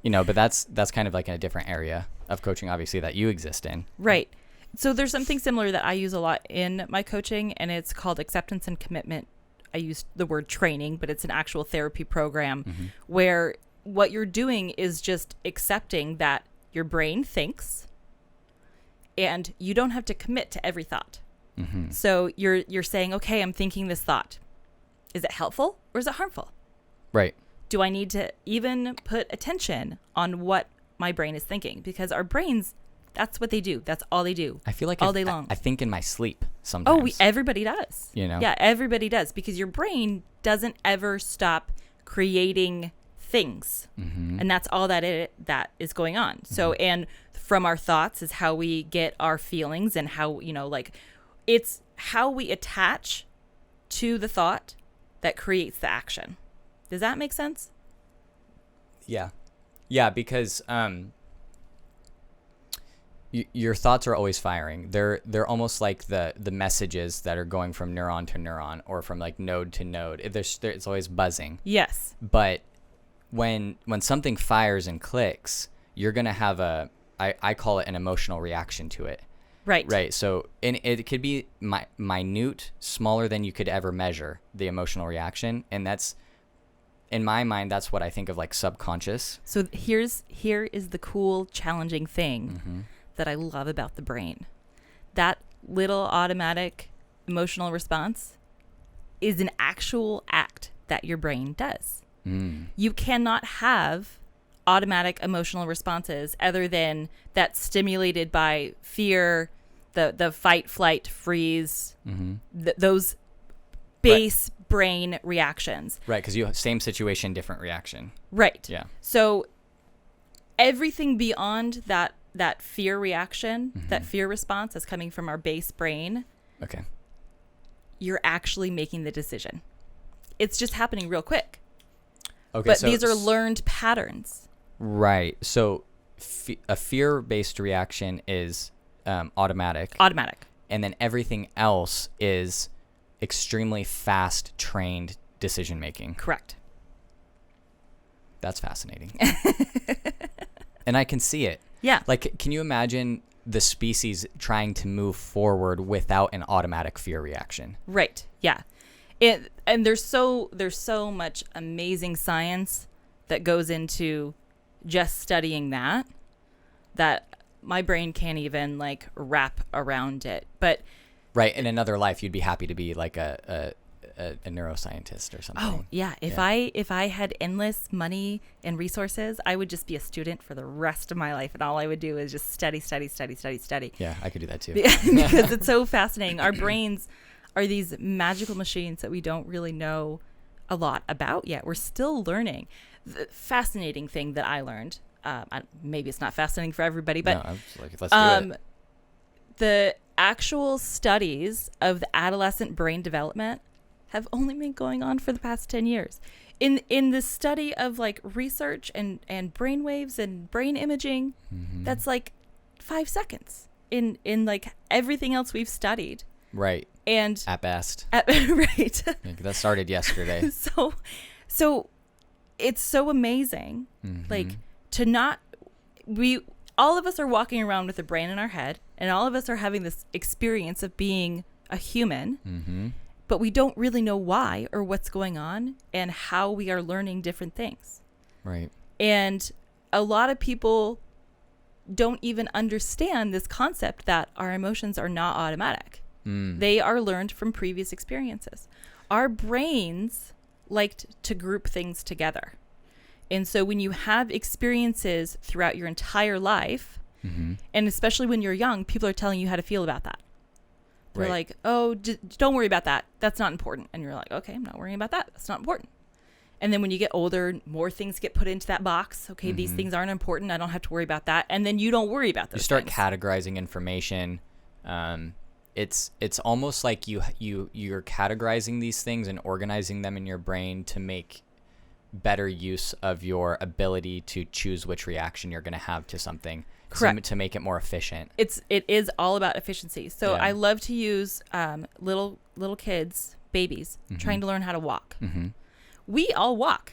You know, but that's kind of like a different area of coaching, obviously, that you exist in. Right. So there's something similar that I use a lot in my coaching, and it's called acceptance and commitment. I use the word training, but it's an actual therapy program where what you're doing is just accepting that your brain thinks, and you don't have to commit to every thought. So you're saying, okay, I'm thinking this thought. Is it helpful or is it harmful? Right. Do I need to even put attention on what my brain is thinking? Because our brains, that's what they do. That's all they do. I feel like all day long. I think in my sleep sometimes. Oh, everybody does. You know? Yeah, everybody does, because your brain doesn't ever stop creating things. And that's all that is going on. So, and from our thoughts is how we get our feelings, and how, you know, like it's how we attach to the thought that creates the action. Does that make sense? Yeah. Yeah, because your thoughts are always firing. They're almost like the messages that are going from neuron to neuron or from like node to node. It's always buzzing. Yes. But when something fires and clicks, you're going to have I call it an emotional reaction to it. Right. Right. So it could be minute, smaller than you could ever measure the emotional reaction. And that's, in my mind, that's what I think of like subconscious. So here is the cool, challenging thing that I love about the brain. That little automatic emotional response is an actual act that your brain does. You cannot have automatic emotional responses other than that stimulated by fear, the fight, flight, freeze, those base brain reactions. Right, because you same situation, different reaction. Right. Yeah. So everything beyond that fear reaction, that fear response that's coming from our base brain, okay, you're actually making the decision. It's just happening real quick. Okay, but so these are learned patterns. Right. So a fear-based reaction is automatic. Automatic. And then everything else is extremely fast trained decision making. Correct. That's fascinating. And I can see it. Yeah. Like, can you imagine the species trying to move forward without an automatic fear reaction? Right. Yeah. And there's so much amazing science that goes into just studying that my brain can't even like wrap around it. But right, in another life you'd be happy to be like a neuroscientist or something. Oh, yeah. If I had endless money and resources, I would just be a student for the rest of my life, and all I would do is just study. Yeah, I could do that too. Because it's so fascinating. Our brains are these magical machines that we don't really know a lot about yet. We're still learning. The fascinating thing that I learned, maybe it's not fascinating for everybody, but no, I'm just like, let's do it. The actual studies of the adolescent brain development have only been going on for the past 10 years. In the study of like research and brain waves and brain imaging, that's like 5 seconds in like everything else we've studied. Right. And at best. Right. Like, that started yesterday. So it's so amazing. Like all of us are walking around with a brain in our head, and all of us are having this experience of being a human, but we don't really know why or what's going on and how we are learning different things. Right. And a lot of people don't even understand this concept that our emotions are not automatic. They are learned from previous experiences. Our brains liked to group things together. And so when you have experiences throughout your entire life, and especially when you're young, people are telling you how to feel about that. They're like, oh, don't worry about that. That's not important. And you're like, okay, I'm not worrying about that. That's not important. And then when you get older, more things get put into that box. Okay, these things aren't important. I don't have to worry about that. And then you don't worry about those things. You start categorizing information. It's almost like you're categorizing these things and organizing them in your brain to make better use of your ability to choose which reaction you're going to have to something. Correct. To make it more efficient. It is all about efficiency. So I love to use little kids, babies, trying to learn how to walk. We all walk.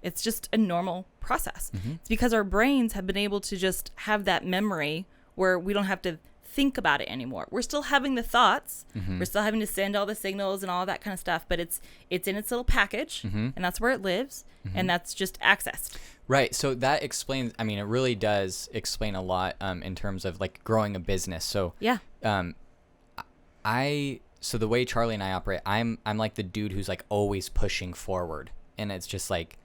It's just a normal process. It's because our brains have been able to just have that memory where we don't have to think about it anymore. We're still having the thoughts. We're still having to send all the signals and all that kind of stuff, but it's in its little package, and that's where it lives, and that's just accessed. Right. So that explains, I mean, it really does explain a lot in terms of like growing a business. So yeah. So the way Charlie and I operate, I'm like the dude who's like always pushing forward, and it's just like,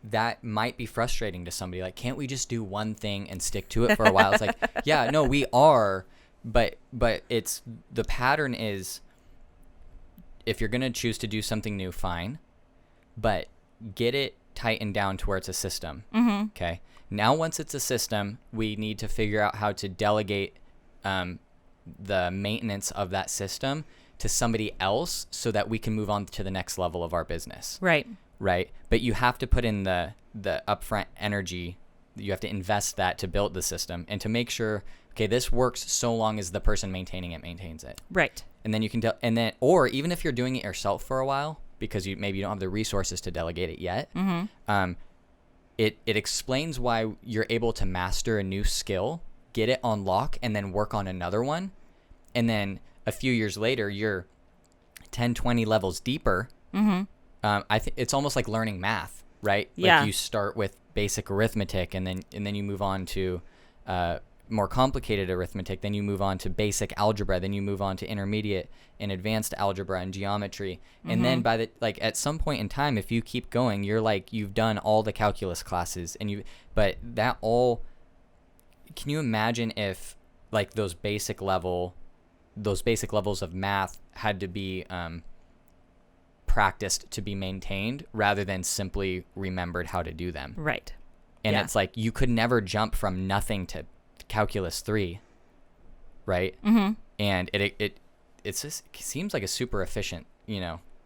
that might be frustrating to somebody. Like, can't we just do one thing and stick to it for a while? It's like, yeah, no, we are, but it's, the pattern is, if you're going to choose to do something new, fine, but get it tightened down to where it's a system. Okay. Now, once it's a system, we need to figure out how to delegate the maintenance of that system to somebody else so that we can move on to the next level of our business. Right. Right. But you have to put in the upfront energy. You have to invest that to build the system and to make sure, okay, this works so long as the person maintaining it maintains it. Right. And then you can, or even if you're doing it yourself for a while, because maybe you don't have the resources to delegate it yet, it explains why you're able to master a new skill, get it on lock, and then work on another one. And then a few years later, you're 10, 20 levels deeper. I think it's almost like learning math, right? Yeah. Like you start with basic arithmetic, and then you move on to more complicated arithmetic. Then you move on to basic algebra. Then you move on to intermediate and advanced algebra and geometry. And then at some point in time, if you keep going, you've done all the calculus classes, but that all. Can you imagine if like those basic levels of math had to be practiced to be maintained rather than simply remembered how to do them? Right. And it's like you could never jump from nothing to calculus 3, right? And it seems like a super efficient,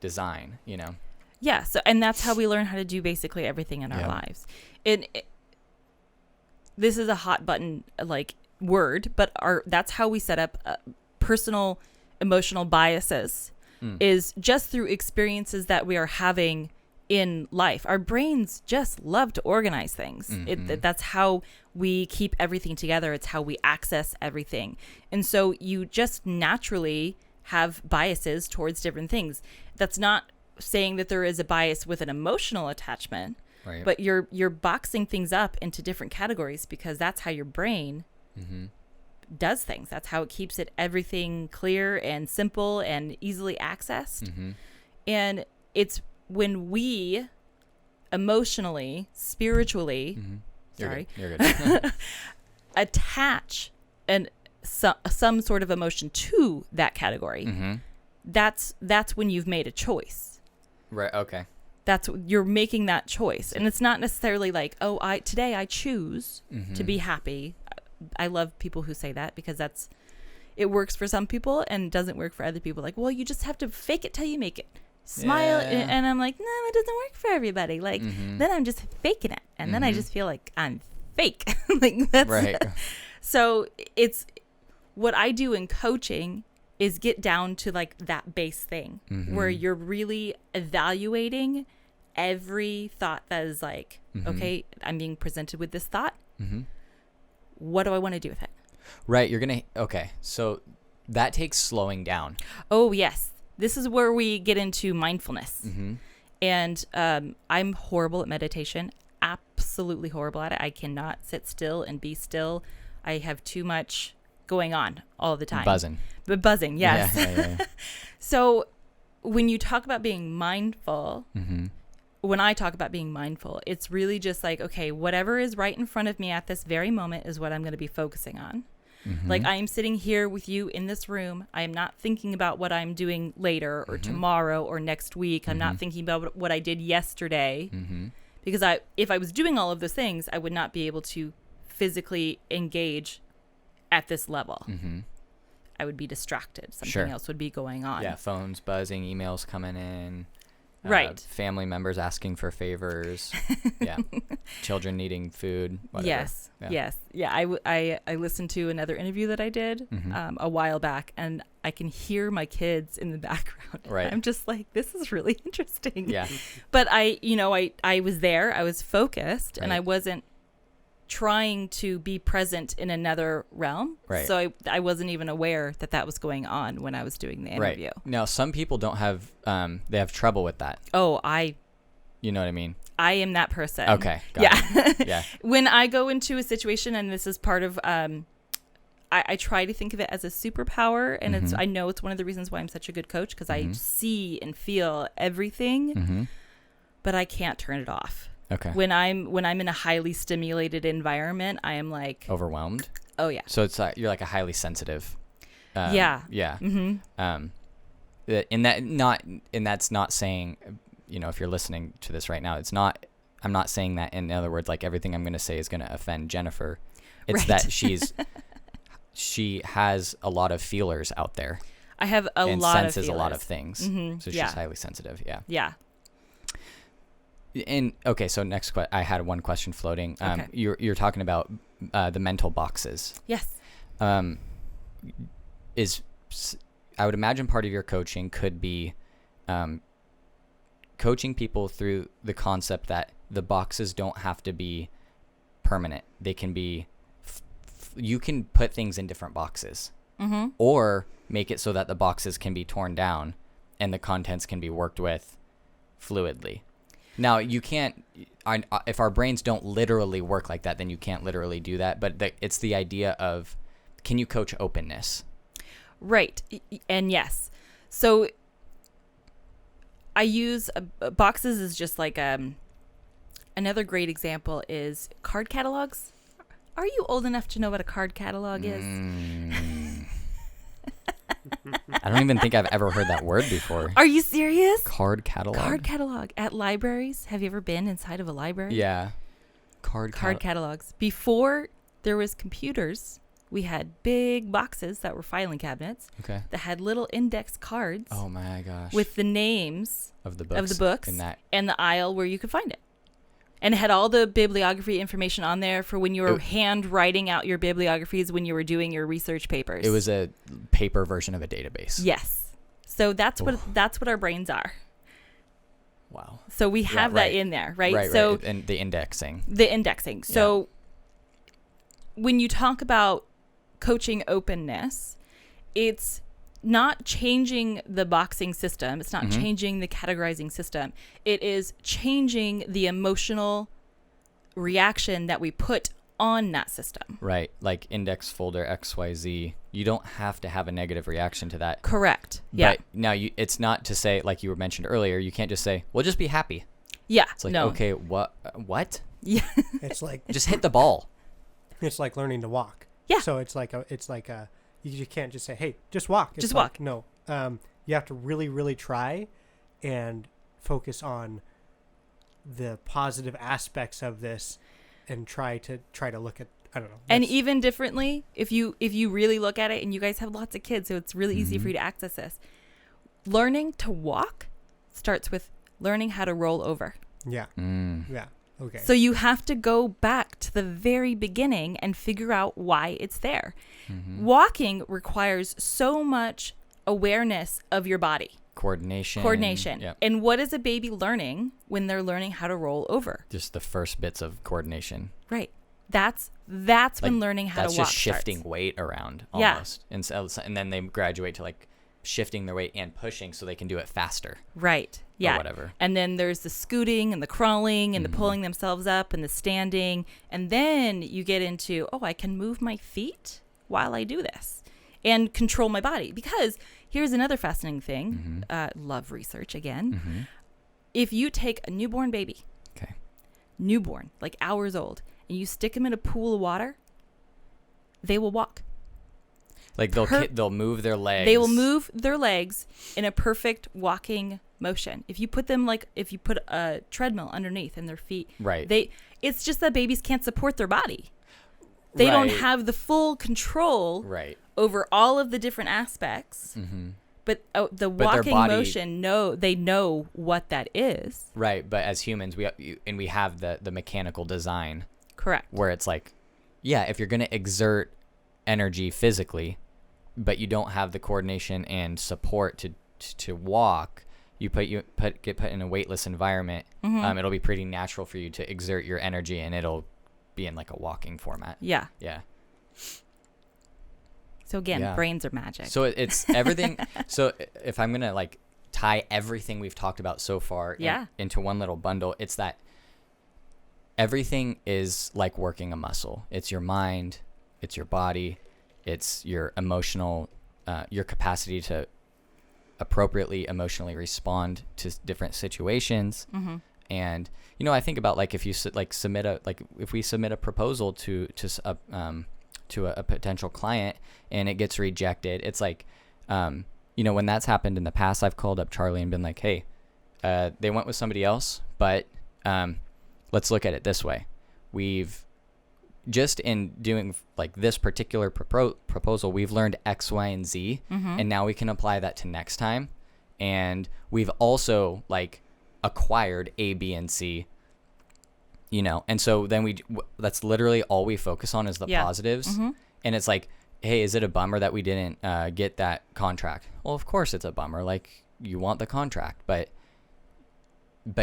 design, Yeah. So, and that's how we learn how to do basically everything in our lives. This is a hot button word, but that's how we set up personal emotional biases is just through experiences that we are having in life. Our brains just love to organize things. That's how we keep everything together. It's how we access everything. And so you just naturally have biases towards different things. That's not saying that there is a bias with an emotional attachment, right. But you're boxing things up into different categories because that's how your brain does things. That's how it keeps everything clear and simple and easily accessed. And it's when we emotionally, spiritually, You're good. attach some sort of emotion to that category, that's when you've made a choice. Right. Okay. You're making that choice. And it's not necessarily like, today I choose to be happy. I love people who say that because it works for some people and doesn't work for other people. Like, well, you just have to fake it till you make it. Smile. Yeah. And I'm like, no, it doesn't work for everybody. Like, then I'm just faking it. And then I just feel like I'm fake. Like, that's right. So it's what I do in coaching is get down to like that base thing where you're really evaluating every thought that is like, okay, I'm being presented with this thought. What do I want to do with it? Right. Okay. So that takes slowing down. Oh, yes. This is where we get into mindfulness. And I'm horrible at meditation, absolutely horrible at it. I cannot sit still and be still. I have too much going on all the time. Buzzing, yes. Yeah. So when you talk about being mindful, when I talk about being mindful, it's really just like, okay, whatever is right in front of me at this very moment is what I'm going to be focusing on. Like I am sitting here with you in this room. I am not thinking about what I'm doing later or tomorrow or next week. I'm not thinking about what I did yesterday because if I was doing all of those things, I would not be able to physically engage at this level. I would be distracted. Something else would be going on. Yeah, phones buzzing, emails coming in. Right. Family members asking for favors. Yeah. Children needing food. Whatever. Yes. Yeah. Yes. Yeah. I listened to another interview that I did a while back, and I can hear my kids in the background. Right. I'm just like, this is really interesting. Yeah. But I was there. I was focused, and I wasn't trying to be present in another realm. Right. So I wasn't even aware that was going on when I was doing the interview. Right. Now, some people don't have, they have trouble with that. Oh, you know what I mean? I am that person. Okay. Got it. Yeah. When I go into a situation, and this is part of, I try to think of it as a superpower, and I know it's one of the reasons why I'm such a good coach, because I see and feel everything, but I can't turn it off. Okay. When I'm in a highly stimulated environment, I am like overwhelmed. Oh yeah. So it's you're like a highly sensitive. Yeah. Yeah. And that's not saying, if you're listening to this right now, I'm not saying that. In other words, like everything I'm going to say is going to offend Jennifer. It's that she has a lot of feelers out there. I have a and lot of senses a lot of feelers. things. So she's highly sensitive. Yeah. Yeah. And okay, so next I had one question floating. Okay. You're talking about the mental boxes. Yes. I would imagine part of your coaching could be coaching people through the concept that the boxes don't have to be permanent. They can be you can put things in different boxes, or make it so that the boxes can be torn down and the contents can be worked with fluidly. Now, you can't, if our brains don't literally work like that, then you can't literally do that. But it's the idea of, can you coach openness? Right. And yes. So I use boxes is just like another great example is card catalogs. Are you old enough to know what a card catalog is? I don't even think I've ever heard that word before. Are you serious? Card catalog? Card catalog at libraries. Have you ever been inside of a library? Yeah. Card catalogs. Before there was computers, we had big boxes that were filing cabinets that had little index cards. Oh my gosh. With the names of the books and the aisle where you could find it. And it had all the bibliography information on there for when you were hand writing out your bibliographies when you were doing your research papers. It was a paper version of a database. Yes. So that's what our brains are. Wow. So we have that in there, right? Right, so right. And the indexing. So when you talk about coaching openness, it's not changing the boxing system. It's not changing the categorizing system. It is changing the emotional reaction that we put on that system. Right. Like index folder XYZ. You don't have to have a negative reaction to that. Correct. Yeah. But now it's not to say, like you were mentioned earlier, you can't just say, well, just be happy. Yeah. It's like, okay, what? Yeah. It's like just hit the ball. It's like learning to walk. Yeah. So it's like you can't just say, hey, just walk. It's just like, walk. No. You have to really, really try and focus on the positive aspects of this and try to look at, I don't know. And even differently, if you really look at it, and you guys have lots of kids, so it's really easy for you to access this. Learning to walk starts with learning how to roll over. Yeah. Yeah. Okay. So you have to go back to the very beginning and figure out why it's there. Walking requires so much awareness of your body. Coordination. Yep. And what is a baby learning when they're learning how to roll over? Just the first bits of coordination. Right. That's when learning how to walk That's just shifting starts. weight around almost. Yeah. And then they graduate to like shifting their weight and pushing so they can do it faster. Right. Yeah. Or whatever. And then there's the scooting and the crawling and the pulling themselves up and the standing. And then you get into, I can move my feet while I do this and control my body. Because here's another fascinating thing. Love research again. If you take a newborn baby, newborn, like hours old, and you stick them in a pool of water, they will walk. Like they'll move their legs. They will move their legs in a perfect walking motion. If you put a treadmill underneath and their feet, right? It's just that babies can't support their body. They don't have the full control over all of the different aspects. But the walking motion, they know what that is. Right. But as humans, we have the mechanical design. Correct. Where it's like, if you're going to exert energy physically, but you don't have the coordination and support to walk, get put in a weightless environment. It'll be pretty natural for you to exert your energy, and it'll be in like a walking format. Yeah. So again, brains are magic. So it's everything. So if I'm gonna like tie everything we've talked about so far into one little bundle, it's that everything is like working a muscle. It's your mind, it's your body, it's your emotional, your capacity to appropriately emotionally respond to different situations. And I think about like if you if we submit a proposal to a potential client and it gets rejected, it's like when that's happened in the past, I've called up Charlie and been like, hey, they went with somebody else, but let's look at it this way. just in doing like this particular proposal, we've learned X, Y, and Z, and now we can apply that to next time. And we've also like acquired A, B, and C, you know, and so then that's literally all we focus on is the positives. And it's like, hey, is it a bummer that we didn't get that contract? Well, of course it's a bummer. Like, you want the contract, but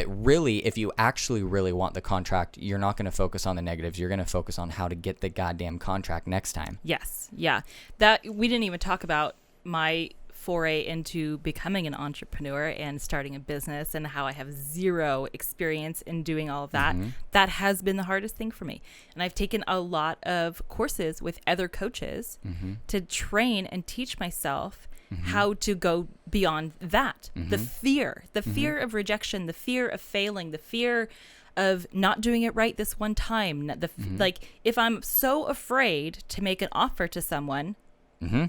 really, if you actually really want the contract, you're not going to focus on the negatives. You're going to focus on how to get the goddamn contract next time. Yes. Yeah. That we didn't even talk about my foray into becoming an entrepreneur and starting a business and how I have zero experience in doing all of that. That has been the hardest thing for me. And I've taken a lot of courses with other coaches to train and teach myself how to go beyond that. The fear of rejection, the fear of failing, the fear of not doing it right this one time. Like, if I'm so afraid to make an offer to someone,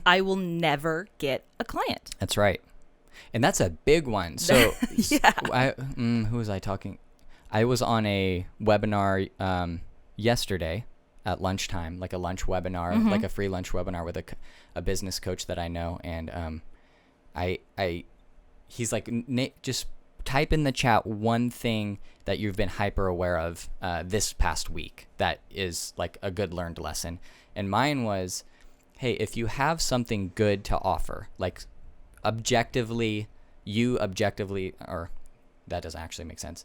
I will never get a client. That's right. And that's a big one. So who was I talking? I was on a webinar yesterday at lunchtime, like a lunch webinar, like a free lunch webinar with a business coach that I know. And he's like, Nate, just type in the chat one thing that you've been hyper aware of this past week that is like a good learned lesson. And mine was, hey, if you have something good to offer, like objectively, or that doesn't actually make sense.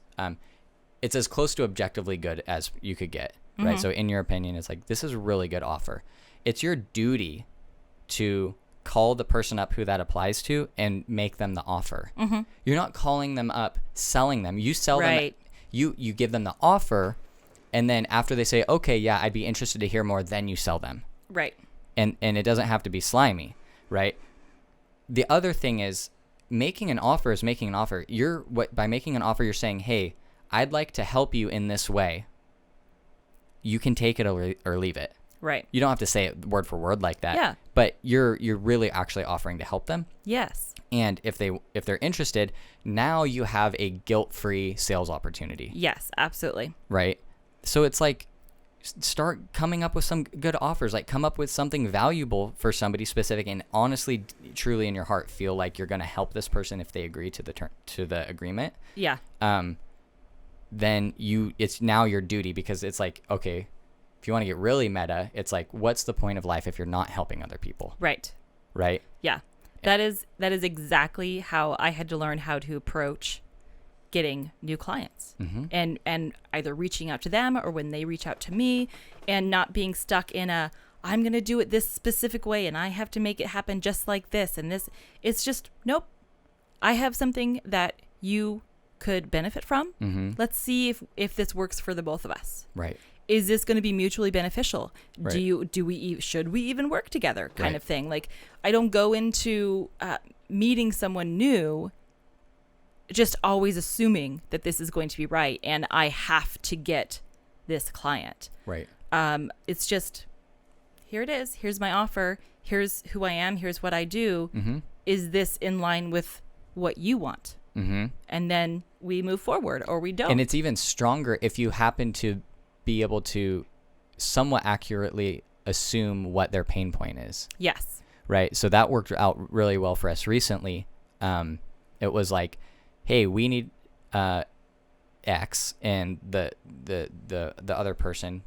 It's as close to objectively good as you could get, right? So in your opinion, it's like, this is a really good offer. It's your duty to call the person up who that applies to and make them the offer. You're not calling them up, selling them. You sell them, you give them the offer, and then after they say, okay, yeah, I'd be interested to hear more, then you sell them. Right. And it doesn't have to be slimy, right? The other thing is, making an offer is making an offer. By making an offer, you're saying, hey, I'd like to help you in this way. You can take it or leave it. Right. You don't have to say it word for word like that. Yeah. But you're really actually offering to help them. Yes. And if they're interested, now you have a guilt-free sales opportunity. Yes, absolutely. Right? So it's like, start coming up with some good offers. Like, come up with something valuable for somebody specific, and honestly, truly in your heart, feel like you're going to help this person if they agree to the agreement. Yeah. Then it's now your duty, because it's like, okay, if you want to get really meta, it's like, what's the point of life if you're not helping other people? Right. Right. Yeah. That is exactly how I had to learn how to approach getting new clients, and either reaching out to them or when they reach out to me, and not being stuck in I'm going to do it this specific way and I have to make it happen just like this and this. It's just, nope. I have something that you could benefit from. Let's see if this works for the both of us. Right. Is this going to be mutually beneficial? Right. Should we even work together, kind of thing? Like, I don't go into meeting someone new just always assuming that this is going to be right and I have to get this client. Right. It's just, here it is. Here's my offer. Here's who I am. Here's what I do. Is this in line with what you want? And then we move forward, or we don't. And it's even stronger if you happen to be able to somewhat accurately assume what their pain point is. Yes. Right. So that worked out really well for us recently. It was like, hey, we need X, and the other person,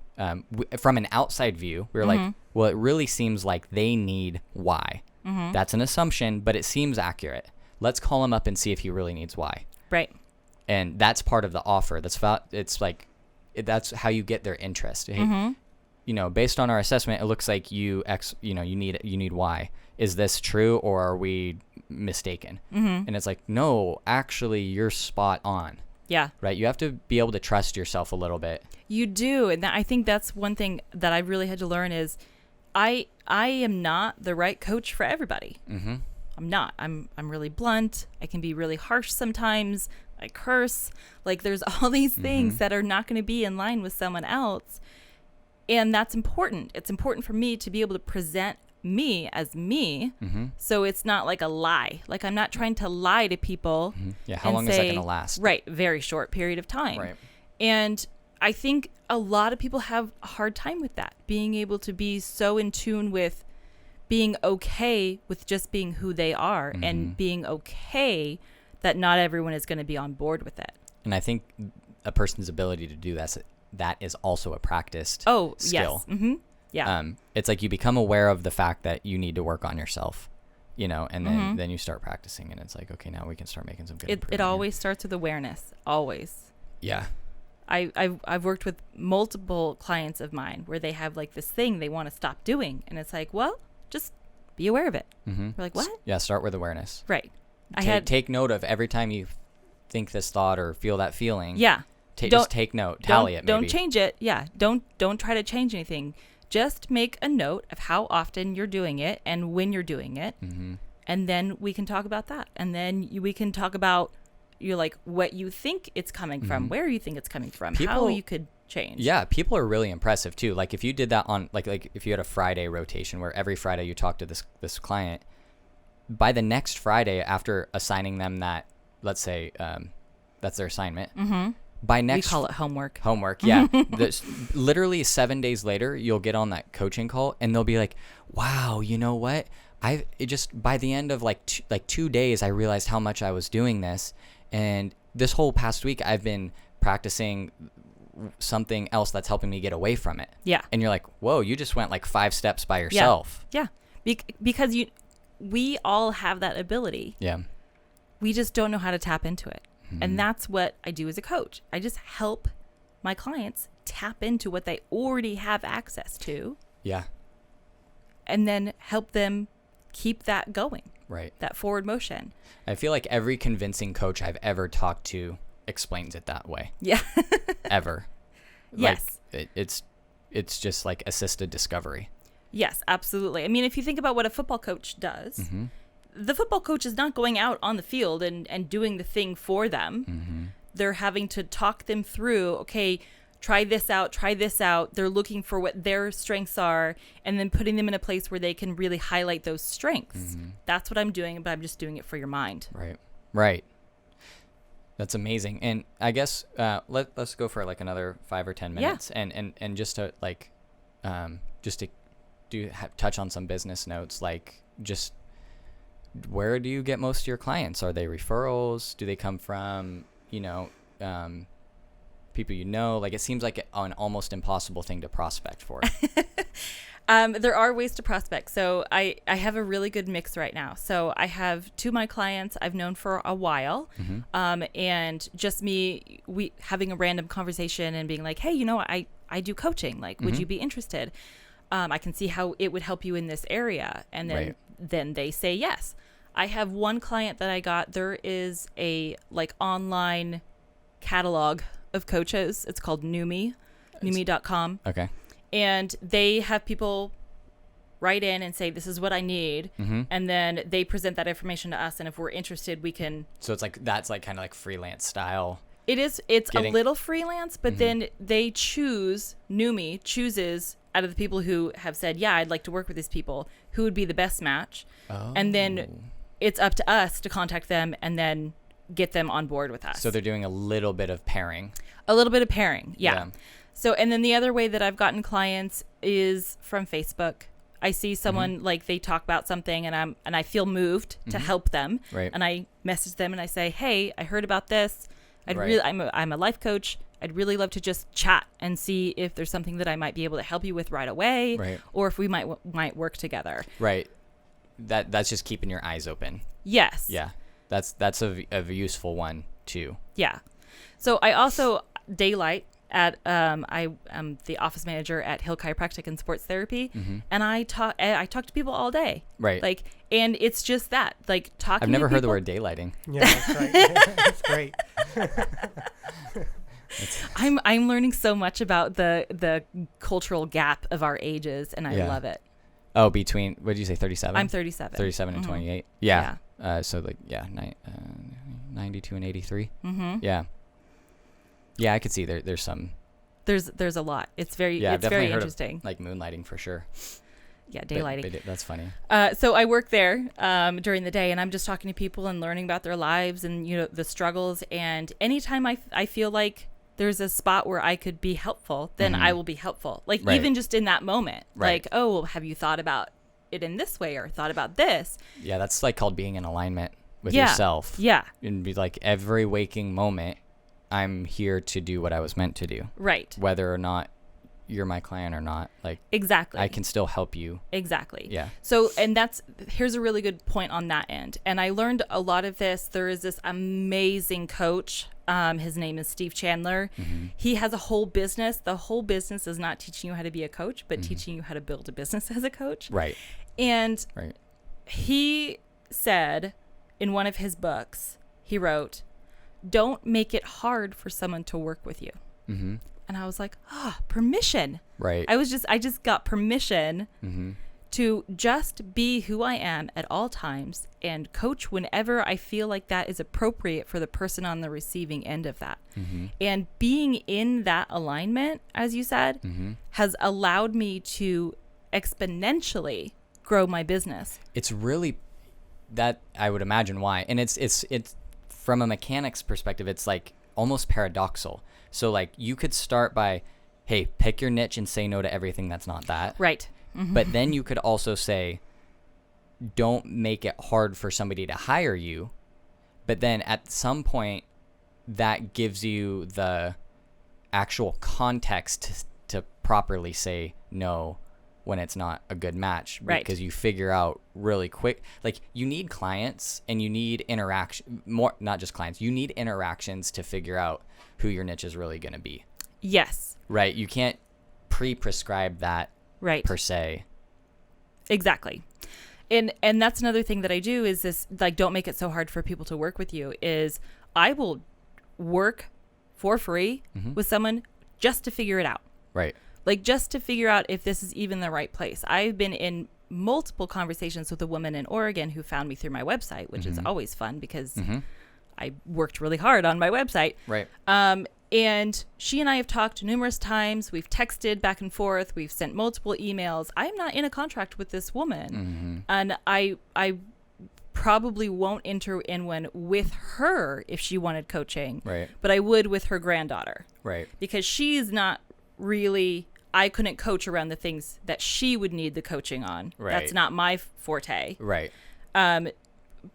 from an outside view, we were like, well, it really seems like they need Y. That's an assumption, but it seems accurate. Let's call him up and see if he really needs Y. Right. And that's part of the offer. That's how you get their interest. Hey, based on our assessment, it looks like you need Y. Is this true, or are we mistaken? And it's like, no, actually, you're spot on. Yeah. Right. You have to be able to trust yourself a little bit. You do. And I think that's one thing that I really had to learn is I am not the right coach for everybody. I'm not. I'm really blunt. I can be really harsh sometimes. I curse. Like, there's all these things that are not going to be in line with someone else. And that's important. It's important for me to be able to present me as me. So it's not like a lie. Like, I'm not trying to lie to people. Yeah. How long is that going to last? Right. Very short period of time. Right. And I think a lot of people have a hard time with that, being able to be so in tune with being okay with just being who they are and being okay that not everyone is going to be on board with it. And I think a person's ability to do that is also a practiced skill. Yes. Mm-hmm. Yeah. It's like you become aware of the fact that you need to work on yourself, and then you start practicing, and it's like, okay, now we can start making some good improvement. It always starts with awareness. Always. Yeah. I've worked with multiple clients of mine where they have like this thing they want to stop doing, and it's like, well, just be aware of it. We're like, what? Yeah, start with awareness. Right. Take note of every time you think this thought or feel that feeling. Yeah. Just take note. Tally it. Maybe. Don't change it. Yeah. Don't try to change anything. Just make a note of how often you're doing it and when you're doing it, and then we can talk about that. And then we can talk about what you think it's coming from, where you think it's coming from, how you could change. Yeah, people are really impressive too. Like if you did that on like if you had a Friday rotation where every Friday you talk to this client, by the next Friday after assigning them that, let's say that's their assignment. By next, we call it homework. Homework, yeah. Literally 7 days later, you'll get on that coaching call, and they'll be like, "Wow, you know what? By the end of like 2 days, I realized how much I was doing this, and this whole past week, I've been practicing something else that's helping me get away from it." Yeah. And you're like, "Whoa, you just went like 5 steps by yourself." Yeah. Because we all have that ability. Yeah. We just don't know how to tap into it. And that's what I do as a coach. I just help my clients tap into what they already have access to. Yeah. And then help them keep that going. Right. That forward motion. I feel like every convincing coach I've ever talked to explains it that way. Yeah. Ever. Yes. Like, it's just like assisted discovery. Yes, absolutely. I mean, if you think about what a football coach does, the football coach is not going out on the field and doing the thing for them. They're having to talk them through, okay, try this out. They're looking for what their strengths are and then putting them in a place where they can really highlight those strengths. That's what I'm doing, but I'm just doing it for your mind. Right. That's amazing. And I guess let's go for like another 5 or 10 minutes and just to like touch on some business notes, like just where do you get most of your clients? Are they referrals? Do they come from, people you know? Like, it seems like an almost impossible thing to prospect for. There are ways to prospect. So I have a really good mix right now. So I have 2 of my clients I've known for a while, and just we having a random conversation and being like, hey, I do coaching. Like, would you be interested? I can see how it would help you in this area. And then they say yes. I have one client that I got. There is a online catalog of coaches. It's called Newme.com. Okay. And they have people write in and say, this is what I need. And then they present that information to us. And if we're interested, we can. So it's like, that's like kind of like freelance style. It's a little freelance, but then they Newme chooses out of the people who have said, yeah, I'd like to work with these people, who would be the best match. And then it's up to us to contact them and then get them on board with us. So they're doing a little bit of pairing. Yeah. So, and then the other way that I've gotten clients is from Facebook. I see someone like they talk about something and I feel moved to help them. Right. And I message them and I say, hey, I heard about this. I'm a life coach. I'd really love to just chat and see if there's something that I might be able to help you with right away, or if we might work together. Right. That's just keeping your eyes open. Yes. Yeah. That's a useful one too. Yeah. So I also daylight at I am the office manager at Hill Chiropractic and Sports Therapy, and I talk to people all day. Right. Like, and it's just that, like, talking. I've never to heard the word daylighting. Yeah, that's right. That's great. I'm learning so much about the cultural gap of our ages, and I love it. Oh, between, what did you say, 37? I'm 37. 37 and 28. Yeah. So like 92 and 83. Yeah. Yeah, I could see there's some. There's a lot. It's very interesting. Like moonlighting for sure. Yeah, daylighting. But that's funny. So I work there during the day, and I'm just talking to people and learning about their lives and the struggles. And anytime I feel like there's a spot where I could be helpful, then I will be helpful. Like Right. even just in that moment, Right. like, oh, well, have you thought about it in this way or thought about this? Yeah, that's like called being in alignment with Yeah. yourself. Yeah. And be like, every waking moment, I'm here to do what I was meant to do. Right. Whether or not you're my client or not. Like, Exactly. I can still help you. Exactly. Yeah. So, and here's a really good point on that end. And I learned a lot of this. There is this amazing coach. His name is Steve Chandler. He has a whole business. The whole business is not teaching you how to be a coach, but teaching you how to build a business as a coach. Right. And Right. he said in one of his books, he wrote, don't make it hard for someone to work with you. Mm-hmm. And I was like, permission. Right. I just got permission Mm-hmm. to just be who I am at all times and coach whenever I feel like that is appropriate for the person on the receiving end of that. Mm-hmm. And being in that alignment, as you said, Mm-hmm. has allowed me to exponentially grow my business. It's really that I would imagine why. And it's from a mechanics perspective, it's like almost paradoxal. So like you could start by, hey, pick your niche and say no to everything that's not that. Right. Mm-hmm. But then you could also say, don't make it hard for somebody to hire you. But then at some point, that gives you the actual context to properly say no when it's not a good match. Right. Because you figure out really quick. Like, you need clients and you need interaction. More, not just clients. You need interactions to figure out who your niche is really going to be. Yes. Right? You can't pre-prescribe that Right. per se. Exactly. And that's another thing that I do is this, like, don't make it so hard for people to work with you, is I will work for free with someone just to figure it out. Right. Like, just to figure out if this is even the right place. I've been in multiple conversations with a woman in Oregon who found me through my website, which is always fun because I worked really hard on my website. Right. And she and I have talked numerous times. We've texted back and forth. We've sent multiple emails. I'm not in a contract with this woman. And I probably won't enter in one with her if she wanted coaching. Right. But I would with her granddaughter. Right. Because she's not really, I couldn't coach around the things that she would need the coaching on. Right. That's not my forte. Right.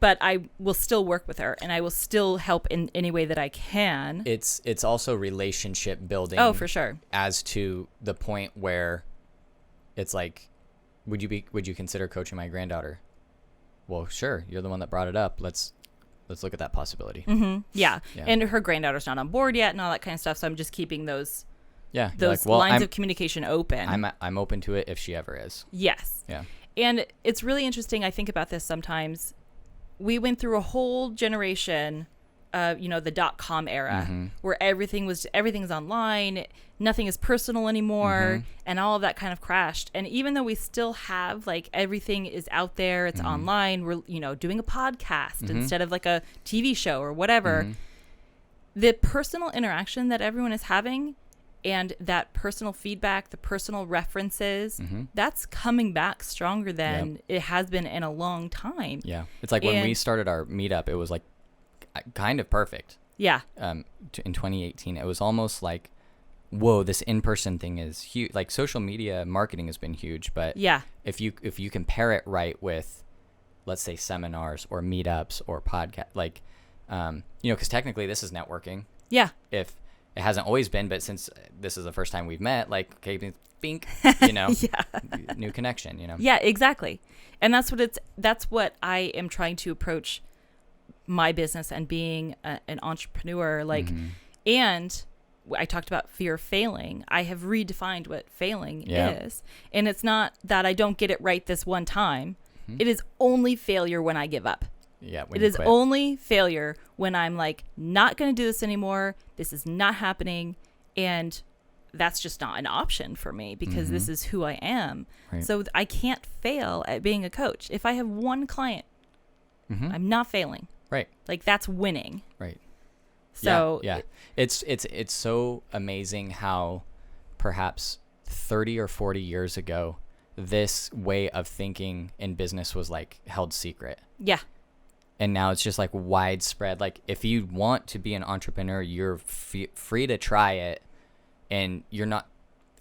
But I will still work with her and I will still help in any way that I can. It's also relationship building. Oh, for sure. As to the point where it's like, would you consider coaching my granddaughter? Well, sure. You're the one that brought it up. Let's look at that possibility. Yeah. And her granddaughter's not on board yet and all that kind of stuff. So I'm just keeping those lines of communication open. I'm open to it if she ever is. Yes. Yeah. And it's really interesting. I think about this sometimes. We went through a whole generation, the .com era, where everything's online, nothing is personal anymore, and all of that kind of crashed. And even though we still have, like, everything is out there, it's online, we're doing a podcast instead of like a TV show or whatever. The personal interaction that everyone is having, and that personal feedback, the personal references, that's coming back stronger than it has been in a long time. Yeah. It's like when we started our meetup, it was like kind of perfect. Yeah. In 2018, it was almost like, whoa, this in-person thing is huge. Like, social media marketing has been huge, but if you compare it right with, let's say, seminars or meetups or podcast, like, because technically this is networking. Yeah. If it hasn't always been, but since this is the first time we've met, like, okay, bink, new connection, Yeah, exactly. And that's what I am trying to approach my business and being an entrepreneur. Like, and I talked about fear of failing. I have redefined what failing is. And it's not that I don't get it right this one time. It is only failure when I give up. Yeah, it is only failure when I'm like, not going to do this anymore. This is not happening. And that's just not an option for me because this is who I am. Right. So I can't fail at being a coach. If I have one client, I'm not failing. Right. Like, that's winning. Right. So yeah. It's so amazing how perhaps 30 or 40 years ago, this way of thinking in business was like held secret. Yeah. And now it's just like widespread. Like if you want to be an entrepreneur, you're free to try it. And you're not,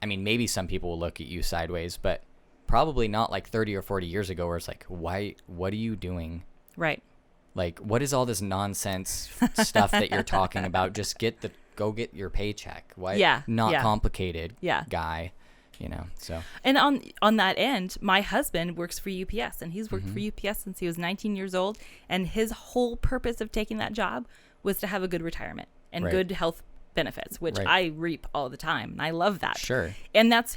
I mean, maybe some people will look at you sideways, but probably not like 30 or 40 years ago where it's like, what are you doing? Right. Like, what is all this nonsense stuff that you're talking about? Just go get your paycheck. Why? Yeah. Not yeah. complicated. Yeah. Guy, so. And on that end, my husband works for UPS, and he's worked for UPS since he was 19 years old. And his whole purpose of taking that job was to have a good retirement and good health benefits, which I reap all the time. And I love that. Sure. And that's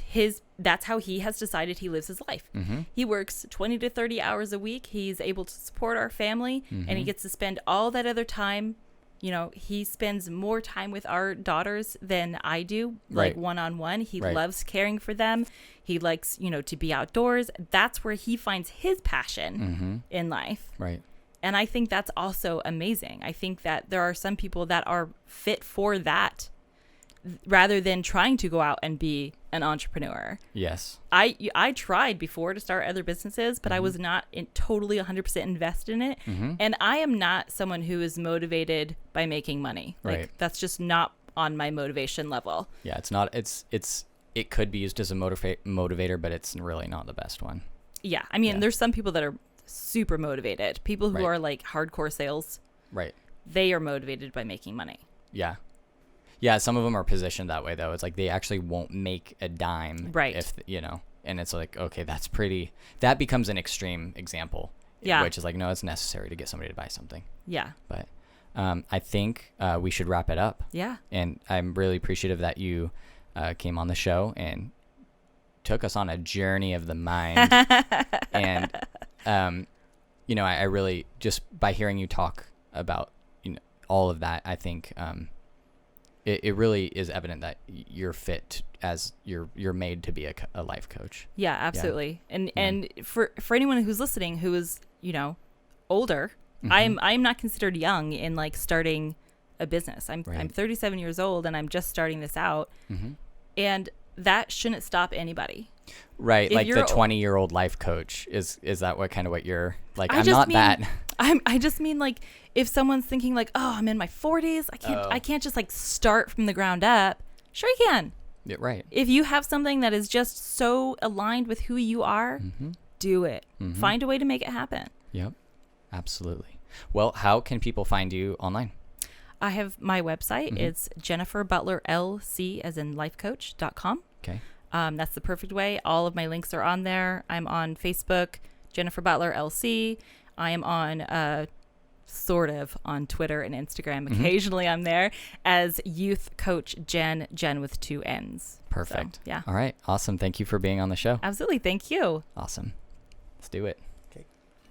how he has decided he lives his life. He works 20 to 30 hours a week. He's able to support our family, and he gets to spend all that other time. He spends more time with our daughters than I do, like one-on-one. He loves caring for them. He likes, to be outdoors. That's where he finds his passion in life. Right. And I think that's also amazing. I think that there are some people that are fit for that rather than trying to go out and be an entrepreneur. Yes. I tried before to start other businesses, but I was not totally 100% invested in it. And I am not someone who is motivated by making money. Like that's just not on my motivation level. Yeah, it's not. It could be used as a motivator, but it's really not the best one. Yeah. I mean, there's some people that are super motivated. People who are like hardcore sales. Right. They are motivated by making money. Yeah. Yeah, some of them are positioned that way, though. It's like they actually won't make a dime. Right. If, and it's like, okay, that becomes an extreme example. Yeah. Which is like, no, it's necessary to get somebody to buy something. Yeah. But I think we should wrap it up. Yeah. And I'm really appreciative that you came on the show and took us on a journey of the mind. And, I really, just by hearing you talk about, all of that, I think it really is evident that you're fit as you're made to be a life coach. Yeah, absolutely. Yeah. And for anyone who's listening who is, older, I'm not considered young in like starting a business. I'm 37 years old and I'm just starting this out. And that shouldn't stop anybody. Right. If like the 20-year-old life coach is that what you're like? I just mean like if someone's thinking like, oh, I'm in my 40s, I can't just like start from the ground up. Sure you can. Yeah, right. If you have something that is just so aligned with who you are, do it. Find a way to make it happen. Yep. Absolutely. Well, how can people find you online? I have my website. It's Jennifer Butler LC as in lifecoach.com. Okay. That's the perfect way. All of my links are on there. I'm on Facebook, Jennifer Butler LC. I am on sort of on Twitter and Instagram. Occasionally I'm there as Youth Coach Jen with 2 N's. Perfect. So, yeah. All right. Awesome. Thank you for being on the show. Absolutely. Thank you. Awesome. Let's do it.